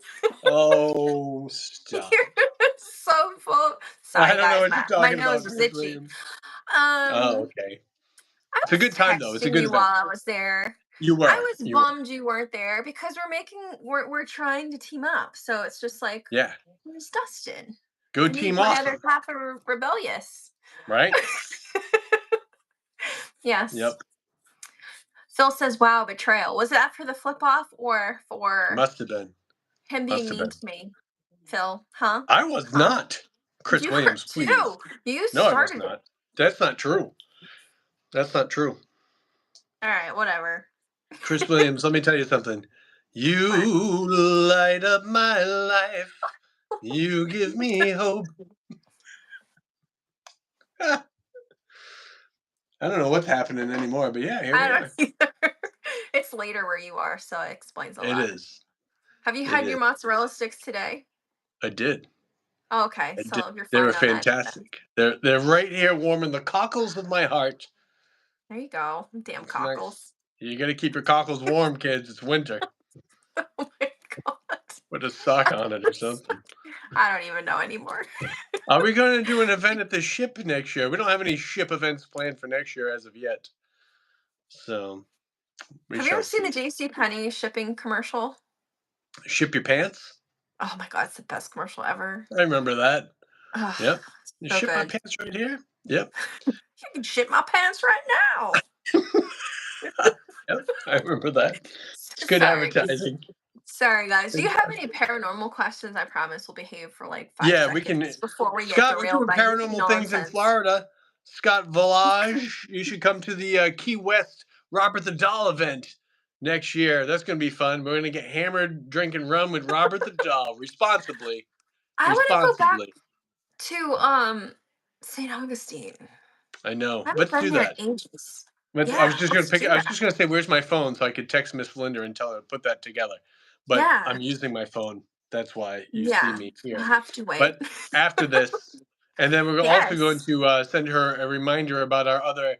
Oh, stop! You're so full. I Sorry, don't know guys. what you're My talking nose about, is Chris itchy. Williams. Oh, Um, okay. I It's a was good time though. It's a texting good you event. while I was there. You I were, was you were. bummed you weren't there because we're trying to team up. So it's just like, Yeah, where's Dustin? go I need team my other awesome, half of Rebellious. right? Yes. Yep, Phil says, wow, betrayal. Was it after the flip off or for must have been, him being must have mean been. to me? Phil, huh? I was Huh? not. Chris You were Williams, please. too. You No, I was started it. not. That's not true. That's not true. All right, whatever. Chris Williams, let me tell you something. What? You light up my life. You give me hope. I don't know what's happening anymore, but yeah, here I we don't are. either. It's later where you are, so it explains a It lot. is. Have you It had your is. mozzarella sticks today? I did. Oh, okay, I did. so you're They were fine on that. fantastic. They're right here warming the cockles of my heart. There you go. Damn It's nice. cockles. You got to keep your cockles warm, kids. It's winter. Oh my god. Put a sock on it or something. I don't even know anymore. Are we going to do an event at the ship next year? We don't have any ship events planned for next year as of yet. So we Have you ever shall seen the see. JC Penney shipping commercial? Ship your pants? Oh my god, it's the best commercial ever. I remember that. Ugh, Yep. You so ship my good. pants right here? Yep. You can shit my pants right now. Yep. I remember that. It's good Sorry. advertising. Sorry, guys. Do you have any Fantastic. paranormal questions? I promise we'll behave for like five Yeah, we can. seconds before we get Scott, we're derailed doing by paranormal things in nonsense. Florida. Scott Village, you should come to the Key West Robert the Doll event next year. That's going to be fun. We're going to get hammered drinking rum with Robert the Doll responsibly. I want to go back Responsibly. to St. Augustine. I know. I haven't Let's been do there that. in ages. I was Yeah, just gonna let's pick. do I was that. just gonna say, "Where's my phone?" So I could text Miss Linda and tell her to put that together. But Yeah, I'm using my phone. That's why you see yeah. me I'll here. have to wait. But after this, and then we're also going Yes. to send her a reminder about our other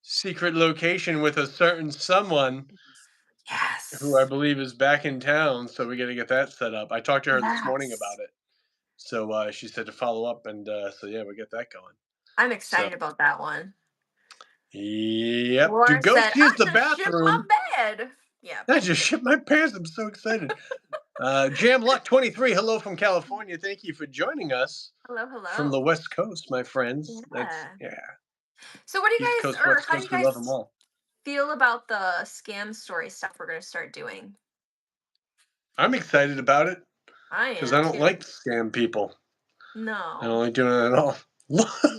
secret location with a certain someone who I Yes. believe is back in town. So we got to get that set up. I talked to her this morning Yes. about it. So she said to follow up, and so yeah, we get that going. I'm So excited about that one. yep. Do Laura said, ghosts use I the just shipped my bathroom? bed. Yeah. I just shit my pants. I'm so excited. Jam Luck 23, hello from California. Thank you for joining us Hello, from the hello. West Coast, my friends. That's, Yeah. yeah, So what do East you guys Coast, or West how do you Coast, we love them guys all. feel about the scam story stuff we're gonna start doing? I'm excited about it I because I am don't too. like scam people. I don't No. like doing it at all.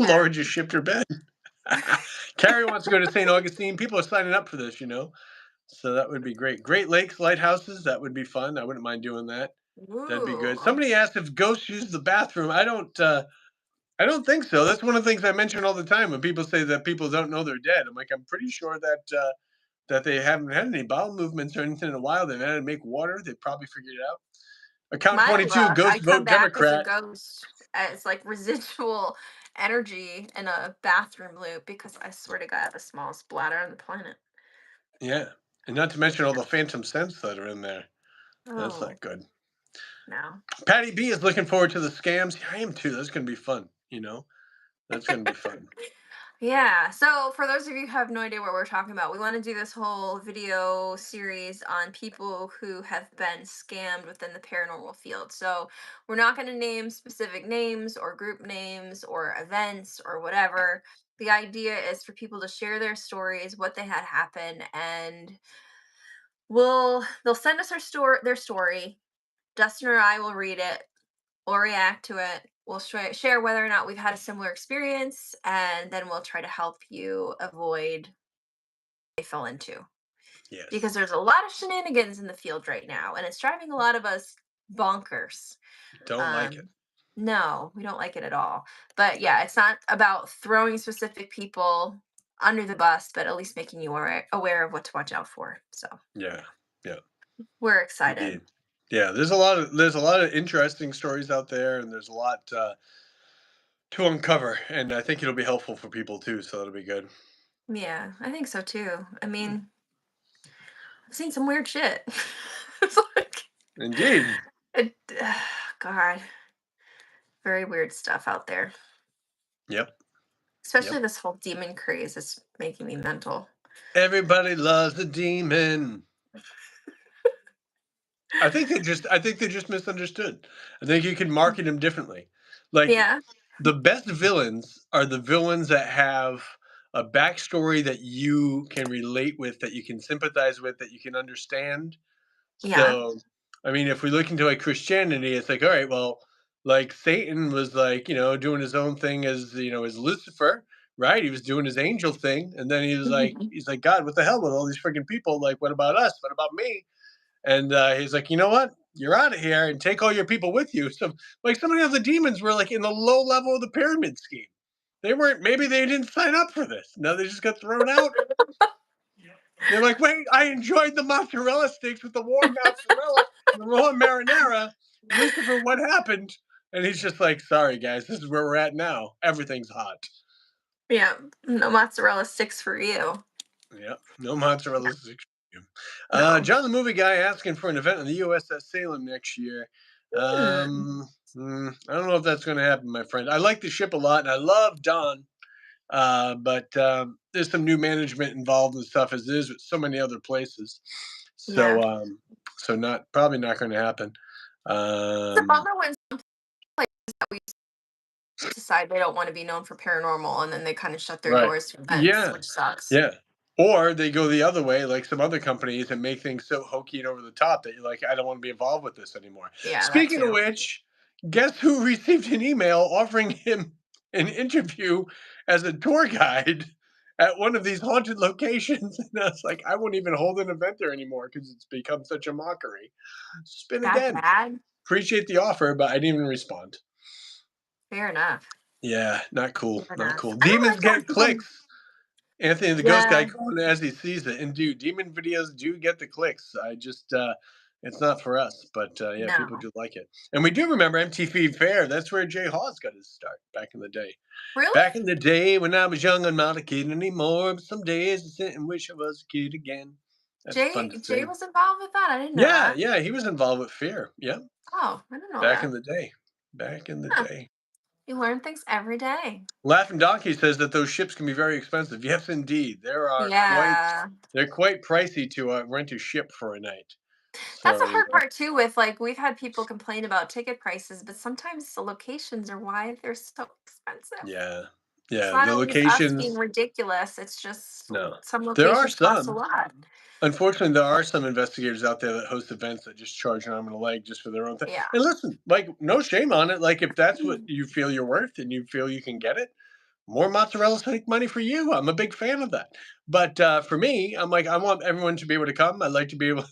Yeah. Laura just shipped her bed. Carrie wants to go to St. Augustine. People are signing up for this, you know. So that would be great. Great Lakes lighthouses, that would be fun. I wouldn't mind doing that. That'd be good. Ooh. Somebody asked if ghosts use the bathroom. I don't think so. That's one of the things I mention all the time when people say that people don't know they're dead. I'm like, I'm pretty sure that they haven't had any bowel movements or anything in a while. They've had to make water. They probably figured it out. Account My 22, luck, I ghost come vote back as a Democrat. ghost as like residual energy in a bathroom loop because I swear to God, I have the smallest bladder on the planet. Yeah. And not to mention all the phantom scents that are in there. That's Oh, not good. no. Patty B is looking forward to the scams. I am too. That's going to be fun. You know, that's going to be fun. Yeah. So for those of you who have no idea what we're talking about, we want to do this whole video series on people who have been scammed within the paranormal field. So we're not going to name specific names or group names or events or whatever. The idea is for people to share their stories, what they had happen, and they'll send us their story. Dustin or I will read it. We'll react to it. We'll share whether or not we've had a similar experience, and then we'll try to help you avoid what they fell into. Because Yes. there's a lot of shenanigans in the field right now, and it's driving a lot of us bonkers. Don't like it. Um, no, we don't like it at all. But yeah, it's not about throwing specific people under the bus, but at least making you aware of what to watch out for. So Yeah. Yeah. we're excited. Indeed. Yeah, there's a lot of interesting stories out there, and there's a lot to uncover, and I think it'll be helpful for people too. So that'll be good. Yeah, I think so too. I mean, I've seen some weird shit. It's like, Indeed. it, God, very weird stuff out there. Yep. Especially Yep. this whole demon craze is making me mental. Everybody loves a demon. I think they just misunderstood. I think you can market them differently. Like Yeah, the best villains are the villains that have a backstory that you can relate with, that you can sympathize with, that you can understand. yeah, So, I mean, if we look into like Christianity, it's like, all right, well, like Satan was like, doing his own thing as Lucifer, right? He was doing his angel thing, and then mhm. he's like, God, what the hell with all these freaking people? Like, what about us? What about me? And he's like, you know what? You're out of here and take all your people with you. So, like, some of the demons were like in the low level of the pyramid scheme. They weren't. Maybe they didn't sign up for this. No, they just got thrown out. They're like, wait, I enjoyed the mozzarella sticks with the warm mozzarella and the raw marinara. Lucifer, what happened? And he's just like, sorry, guys, this is where we're at now. Everything's hot. Yeah. No mozzarella sticks for you. Yep, no mozzarella sticks. No. John the Movie Guy asking for an event on the USS Salem next year. Hmm. I don't know if that's going to happen, my friend. I like the ship a lot, and I love Don. But there's some new management involved and stuff as it is with so many other places. Yeah. So not probably not going to happen. It's a Um, bummer when some places that we decide they don't want to be known for paranormal and then they kind of shut their right? doors to events, Yeah, which sucks. yeah. Or they go the other way, like some other companies, and make things so hokey and over the top that you're like, I don't want to be involved with this anymore. Yeah, that Speaking of too. which, guess who received an email offering him an interview as a tour guide at one of these haunted locations? And I was like, I won't even hold an event there anymore because it's become such a mockery. Spin That again. bad? Appreciate the offer, but I didn't even respond. Fair enough. Yeah, not cool. Fair Not enough. cool. I don't Demons like it when get people. clicks. Anthony the Ghost Guy Yeah. calling as he sees it. And dude, demon videos do get the clicks. It's not for us, but yeah, people No. do like it. And we do remember MTV Fair. That's where Jay Hawes got his start back in the day. Really? Back in the day when I was young, I'm not a kid anymore. But some days I sit and wish I was a kid again. That's fun to Jay sing. was involved with that? I didn't know Yeah, that. yeah, he was involved with Fear. Yeah, Oh, I didn't know back in that. the day. Back in the Huh. day. You learn things every day. Laughing Donkey says that those ships can be very expensive. Yes, indeed. Yeah. They're quite pricey to rent a ship for a night. That's So, a hard part too with like we've had people complain about ticket prices, but sometimes the locations are why they're so expensive. yeah. It's Yeah, not the always us being locations, ridiculous. It's just no. some There are locations cost a some. lot. Unfortunately, there are some investigators out there that host events that just charge an arm and a leg just for their own thing. Yeah. And listen, like, no shame on it. Like, if that's what you feel you're worth and you feel you can get it, more mozzarella stick money for you. I'm a big fan of that. But for me, I'm like, I want everyone to be able to come. I'd like to be able,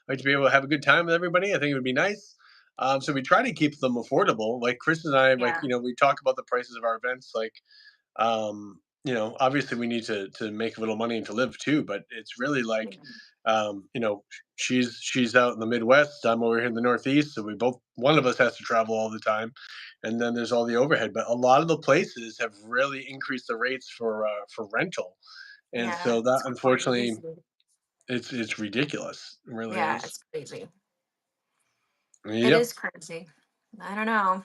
like to be able to have a good time with everybody. I think it would be nice. So we try to keep them affordable. Like Chris and I, like Yeah. we talk about the prices of our events. Like obviously we need to make a little money and to live too, but it's really like, Yeah. um, you know, she's out in the Midwest. I'm over here in the Northeast, so we both one of us has to travel all the time, and then there's all the overhead. But a lot of the places have really increased the rates for rental, and Yeah, so that it's unfortunately crazy. it's ridiculous. It really Yeah, is. it's crazy. It Yep. is crazy. I don't know.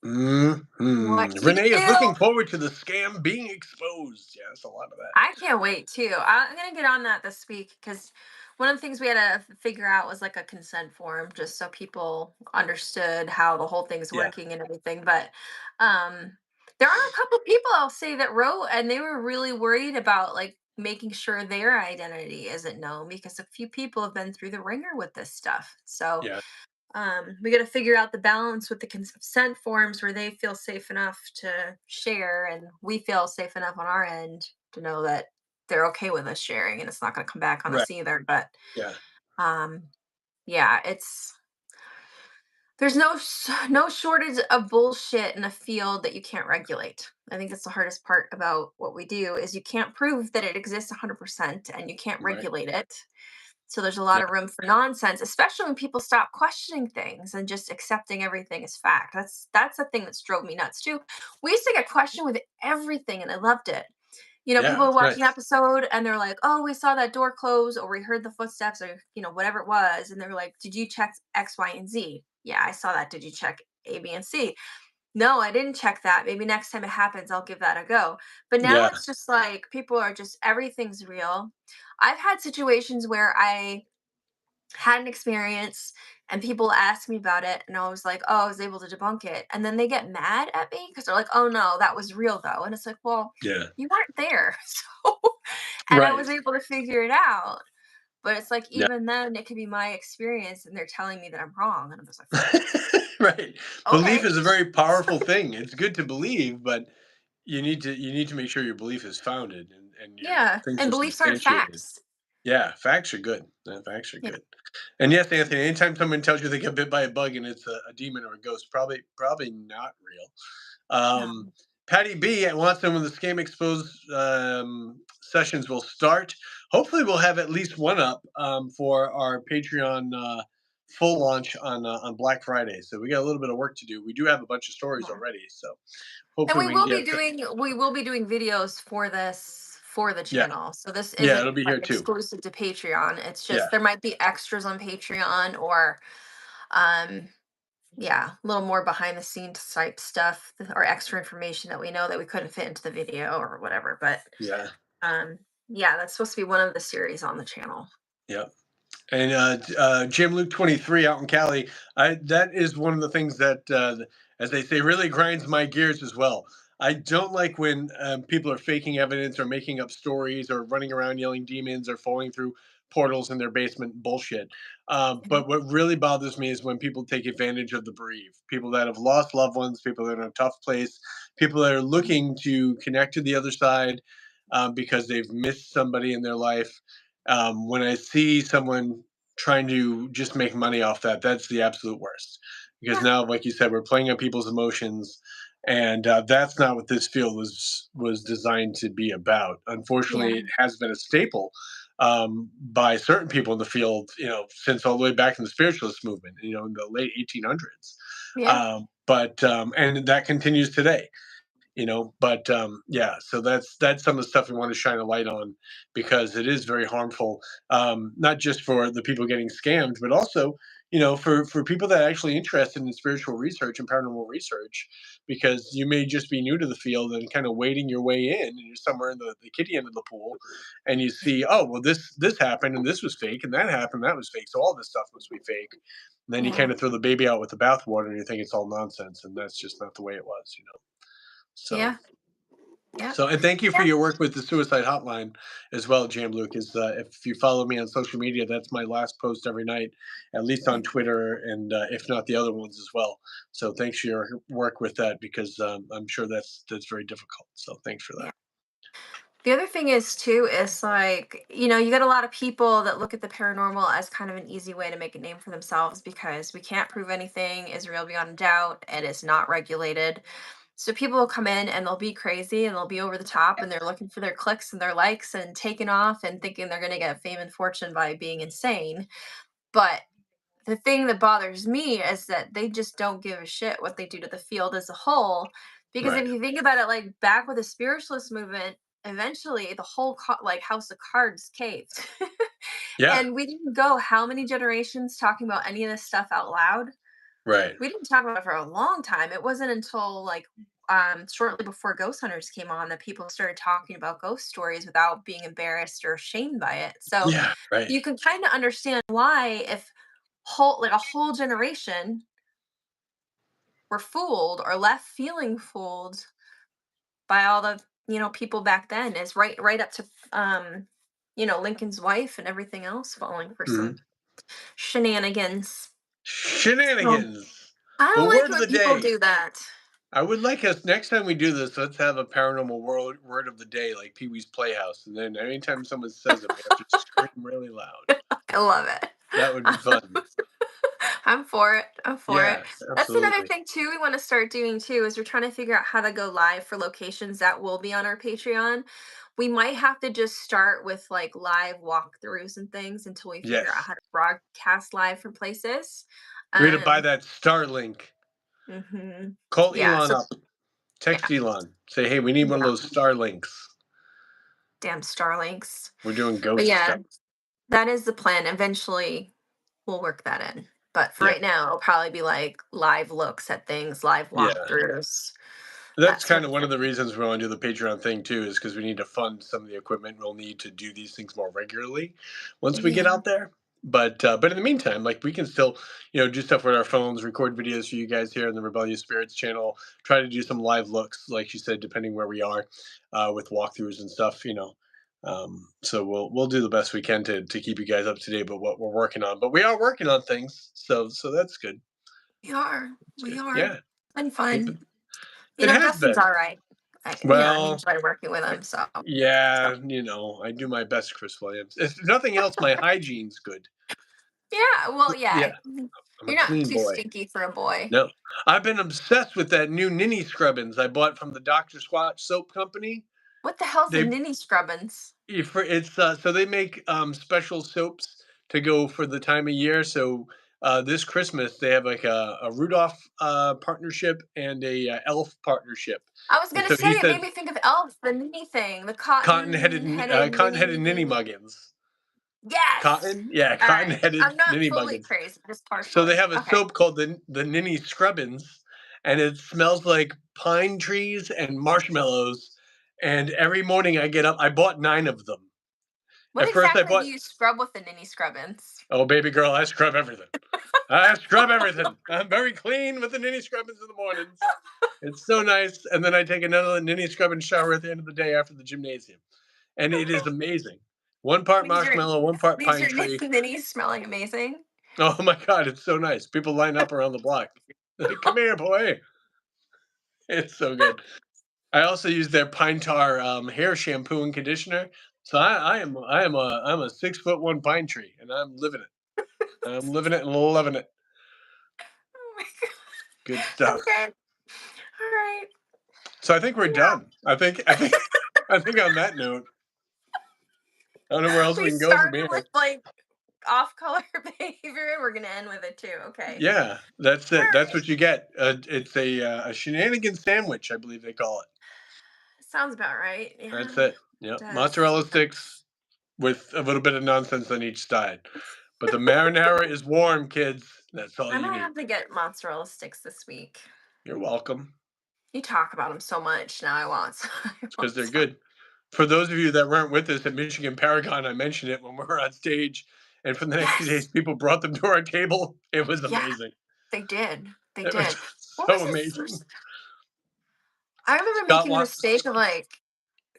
What do you Renee is do? looking forward to the scam being exposed. Yeah, that's a lot of that. I can't wait too. I'm gonna get on that this week because one of the things we had to figure out was like a consent form, just so people understood how the whole thing's Yeah, working and everything. But um, there are a couple people I'll say that wrote, and they were really worried about like making sure their identity isn't known because a few people have been through the ringer with this stuff. So yeah, we got to figure out the balance with the consent forms where they feel safe enough to share and we feel safe enough on our end to know that they're okay with us sharing and it's not going to come back on right. us either. But Yeah, um yeah, it's there's no shortage of bullshit in a field that you can't regulate. I think that's the hardest part about what we do is you can't prove that it exists 100% and you can't right. regulate it. So there's a lot Yeah, of room for nonsense, especially when people stop questioning things and just accepting everything as fact. That's the thing that's drove me nuts too. We used to get questioned with everything, and I loved it. yeah, People would it's watch an nice. episode and they're like, "Oh, we saw that door close, or we heard the footsteps, or whatever it was," and they're like, "Did you check X, Y, and Z?" "Yeah, I saw that. Did you check A, B, and C?" "No, I didn't check that. Maybe next time it happens, I'll give that a go." But now Yeah, it's just like people are just everything's real. I've had situations where I had an experience and people ask me about it and I was like, "Oh, I was able to debunk it." And then they get mad at me because they're like, "Oh no, that was real though." And it's like, "Well, yeah, you weren't there." So and I right. was able to figure it out. But it's like Yeah. even then it could be my experience and they're telling me that I'm wrong. And I'm just like, "Fuck, Right. Belief okay." is a very powerful thing. It's good to believe, but you need to make sure your belief is founded and your Yeah. things And are beliefs aren't substantiated. facts. Yeah, facts are good. Facts are Yeah. good. And yes, Anthony, anytime someone tells you they got bit by a bug and it's a demon or a ghost, probably not real. No. Patty B wants to know when the scam exposed sessions will start. Hopefully, we'll have at least one up for our Patreon full launch on Black Friday. So we got a little bit of work to do. We do have a bunch of stories Yeah. already, so And hopefully we we can will be get. doing videos for this for the Yeah, channel. So this yeah, isn't it'll be like here too. exclusive to Patreon. It's Yeah, just there might be extras on Patreon or um yeah, a little more behind the scenes type stuff or extra information that we know that we couldn't fit into the video or whatever. But yeah, um yeah, that's supposed to be one of the series on the channel. yeah. And Jim Luke 23 out in Cali, that is one of the things that, as they say, really grinds my gears as well. I don't like when people are faking evidence or making up stories or running around yelling demons or falling through portals in their basement bullshit. But what really bothers me is when people take advantage of the bereaved, people that have lost loved ones, people that are in a tough place, people that are looking to connect to the other side because they've missed somebody in their life. When I see someone trying to just make money off that, that's the absolute worst. Because Yeah. now, like you said, we're playing on people's emotions, and that's not what this field was designed to be about. Yeah. Unfortunately, it has been a staple by certain people in the field, since all the way back in the spiritualist movement, in the late 1800s. Yeah. And that continues today. But yeah, so that's some of the stuff we want to shine a light on because it is very harmful, not just for the people getting scammed, but also for people that are actually interested in spiritual research and paranormal research, because you may just be new to the field and kind of wading your way in, and you're somewhere in the kiddie end of the pool, and you see, oh well, this happened and this was fake and that happened, that was fake, so all this stuff must be fake. And then you Yeah. kind of throw the baby out with the bathwater and you think it's all nonsense, and that's just not the way it was. So Yeah. Yeah. and thank you for Yeah. your work with the suicide hotline as well, Jam Luke. Is if you follow me on social media, that's my last post every night, at least Yeah. on Twitter, and if not the other ones as well. So thanks for your work with that because I'm sure that's very difficult. So thanks for Yeah. that. The other thing is too is like, you get a lot of people that look at the paranormal as kind of an easy way to make a name for themselves because we can't prove anything is real beyond a doubt and it's not regulated. So people will come in and they'll be crazy and they'll be over the top and they're looking for their clicks and their likes and taking off and thinking they're going to get fame and fortune by being insane. But the thing that bothers me is that they just don't give a shit what they do to the field as a whole. Because Right. if you think about it, like back with the spiritualist movement, eventually the whole like house of cards caved. Yeah. And we didn't go how many generations talking about any of this stuff out loud. Right. We didn't talk about it for a long time. It wasn't until like shortly before Ghost Hunters came on that people started talking about ghost stories without being embarrassed or ashamed by it. So Yeah. Right. you can kind of understand why if a whole generation were fooled or left feeling fooled by all the people back then, is right up to Lincoln's wife and everything else falling for Mhm. some shenanigans. So Shenanigans. I Well, don't like word of when the people day. do that. I would like us next time we do this. Let's have a paranormal word of the day, like Pee Wee's Playhouse, and then anytime someone says it, we have to scream really loud. I love it. That would be fun. I'm for it. I'm for it. Yeah, That's another absolutely. thing too we want to start doing too, is we're trying to figure out how to go live for locations that will be on our Patreon. We might have to just start with like live walkthroughs and things until we figure out Yes, how to broadcast live from places. we got to buy Um that Starlink. mhm. Call Yeah, Elon so up. yeah, Text Elon. Say, hey, we need one of yeah, those Starlinks. damn Starlinks. We're doing But ghost yeah, stuff. that is the plan. Eventually we'll work that in. But for Yeah, right now, it'll probably be like live looks at things, live yeah. walkthroughs, that That's sort kind of of one of the thing. reasons we want to do the Patreon thing too, is because we need to fund some of the equipment we'll need to do these things more regularly once we get Yeah. out there. But in the meantime, like we can still, do stuff with our phones, record videos for you guys here on the Rebellious Spirits channel. Try to do some live looks, like you said, depending where we are, with walkthroughs and stuff. So we'll do the best we can to keep you guys up to date with what we're working on. But we are working on things, so that's good. We are. That's We good. are. Yeah, And it, fun. it has Dustin's been. all right. I Well, enjoy working with him. So yeah, I do my best, Chris Williams. If nothing else, my hygiene's good. yeah. Well, yeah. Yeah, I'm a You're not clean too boy. stinky for a boy. No, I've been obsessed with that new Ninny Scrubbins I bought from the Dr. Squatch soap company. What the hell's a They ninny scrubbins? it's so they make special soaps to go for the time of year. So this Christmas they have like a Rudolph partnership and a Elf partnership, I was and gonna so say he it made said me think of elves, the ninny thing, the cotton-headed ninny. ninny muggins. Yes. Cotton, yeah, All right. cotton-headed I'm not ninny fully muggins. crazy, just So they partially. have a Okay. soap called the Ninny Scrubbins, and it smells like pine trees and marshmallows. And every morning I get up, I bought 9 of them. What At first I exactly do bought, you scrub with the ninny scrubbins? oh baby girl, I scrub everything. I scrub everything. I'm very clean with the Ninny Scrubbins in the mornings. It's so nice. And then I take another Ninny Scrubbins shower at the end of the day after the gymnasium. And it is amazing. One part Leaves your marshmallow, one part leaves pine your tree. ninnies smelling amazing. Oh my god, it's so nice. People line up around the block. Like, come here, boy. It's so good. I also use their pine tar hair shampoo and conditioner. So I'm a 6 foot one pine tree, and I'm living it. I'm living it and loving it. Oh my god. Good stuff. Okay. All right. So I think we're Yeah. done. I think on that note, I don't know where else we We can go from started with here. like off color behavior and we're gonna end with it too. Okay. Yeah, that's All it. That's right. what you get. It's a shenanigan sandwich, I believe they call it. Sounds about right. That's Yeah. it. It Yep, does. mozzarella sticks with a little bit of nonsense on each side. But the marinara is warm, kids. That's all I you might need. have to get mozzarella sticks this week. You're welcome. You talk about them so much. Now I want some. I It's because want they're some. good. For those of you that weren't with us at Michigan Paragon, I mentioned it when we were on stage. And for the next 2 days, Yes. people brought them to our table. It was Yeah, amazing. they did. They It was did. What so was his amazing. first? I remember Scott making the walked. mistake of like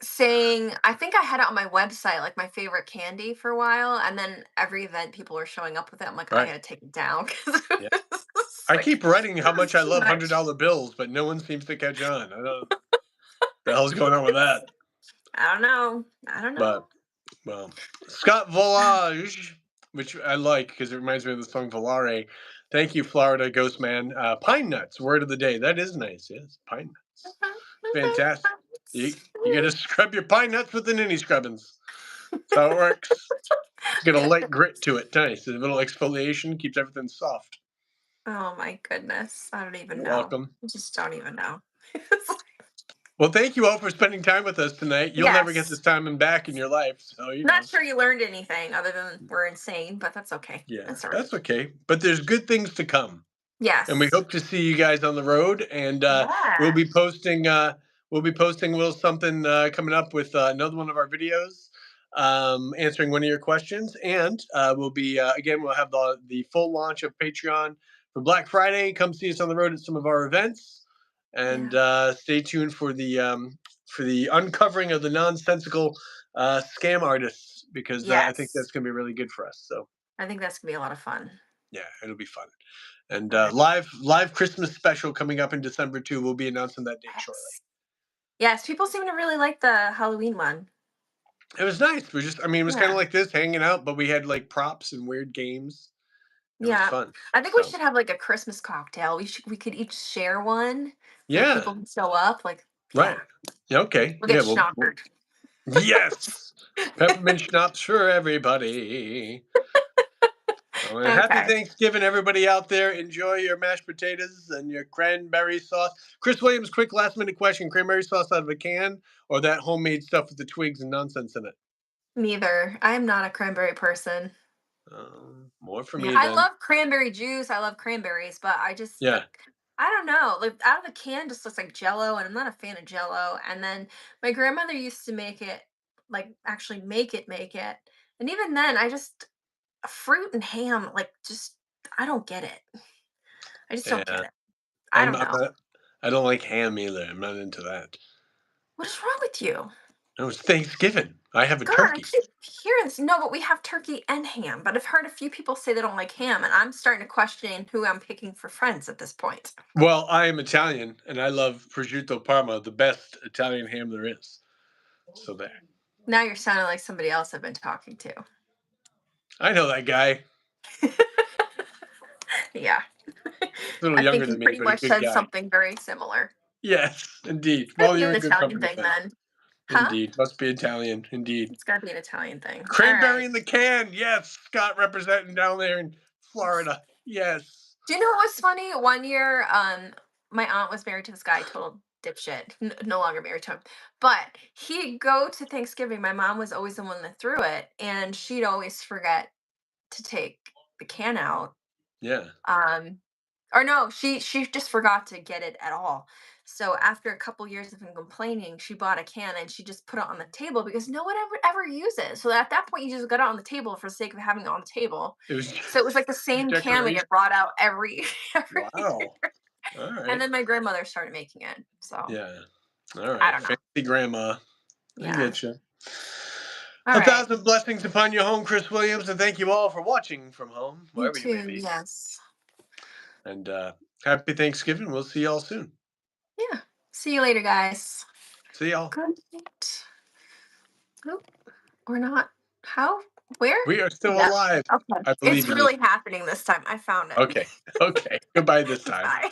saying, I think I had it on my website, like my favorite candy for a while, and then every event people were showing up with it. I'm like, I Right. gotta take it down because Yeah. it's I like keep writing how it was much I too love much. $100 bills, but no one seems to catch on. I don't know what the hell's going on with that. I don't know. I don't But know. well, Scott Volage, which I like because it reminds me of the song Volare. Thank you, Florida Ghost Man. Pine nuts, word of the day. That is nice. Yes, pine nuts. Fantastic. You got to scrub your pine nuts with the ninny scrubbins. That's how it works. It's got a light grit to it. Nice. A little exfoliation keeps everything soft. Oh my goodness. I don't even You're know. welcome. I just don't even know. Well, thank you all for spending time with us tonight. You'll never get Yes. this time and back in your life. So, Not sure you learned anything other than we're insane, but that's okay. yeah, That's all right. that's okay. But there's good things to come. And we Yes. hope to see you guys on the road. And we'll Yeah. be posting a little something coming up with another one of our videos, answering one of your questions. And we'll be again, we'll have the full launch of Patreon for Black Friday. Come see us on the road at some of our events, and Yeah. stay tuned for the uncovering of the nonsensical scam artists, because I think Yes. that's going to be really good for us. So I think that's gonna be a lot of fun. yeah, it'll be fun. And All right. live Christmas special coming up in December too. We'll be announcing that date shortly. Yes. Yes. People seem to really like the Halloween one. It was nice. We just, I mean, it was kind of Yeah. like this, hanging out, but we had like props and weird games. It was Yeah. fun. I think we So should have like a Christmas cocktail. We could each share one for the yeah, people who show up. Like, yeah. right. Yeah, okay. We'll get Yeah. Well, schnockered. yes. Peppermint schnapps for everybody. Oh, and happy Okay. Thanksgiving, everybody out there. Enjoy your mashed potatoes and your cranberry sauce. Chris Williams, quick last minute question: cranberry sauce out of a can, or that homemade stuff with the twigs and nonsense in it? Neither. I am not a cranberry person. More for Yeah, me I then. love cranberry juice. I love cranberries, but I just Yeah. like I don't know. Like out of the can just looks like Jello, and I'm not a fan of Jello. And then my grandmother used to make it, like actually make it. And even then, I just fruit and ham, like just I don't get it. I just don't get Yeah. it. I don't I'm know. not, I don't like ham either. I'm not into that. What is wrong with you? No, it's Thanksgiving. I have a God, I turkey. keep hearing this. No, but we have turkey and ham. But I've heard a few people say they don't like ham, and I'm starting to question who I'm picking for friends at this point. Well, I am Italian and I love prosciutto parma, the best Italian ham there is. So there. Now you're sounding like somebody else I've been talking to. I know that guy. Yeah. A little I younger think you than me, pretty but a much good said guy. something very similar. Yes, indeed. It's gotta Well, be you're an in good Italian company thing then. then. Huh? Indeed. Must be Italian. Indeed. It's gotta be an Italian thing. All Cranberry right. in the can. Yes. Scott representing down there in Florida. Yes. Do you know what was funny? One year, my aunt was married to this guy, total dipshit, no longer married to him. But he'd go to Thanksgiving. My mom was always the one that threw it, and she'd always forget to take the can out. Yeah. Um, or no, she just forgot to get it at all. So after a couple years of him complaining, she bought a can and she just put it on the table because no one ever uses it. So at that point, you just got it on the table for the sake of having it on the table. It was So it was like the just same can we decoration. get brought out every every year. Wow. All And right. then my grandmother started making it. So Yeah. All I right. don't know. Fancy grandma. I Yeah. get you. All A right. thousand blessings upon your home, Chris Williams, and thank you all for watching from home, You wherever you may too. be. Yes. And happy Thanksgiving. We'll see y'all soon. Yeah. See you later, guys. See y'all. Good night. Oh, or not. How? Where? We are still Yep. alive. Okay. I It's believe in you. really happening this time. I found it. Okay. Okay. Goodbye this time. Bye.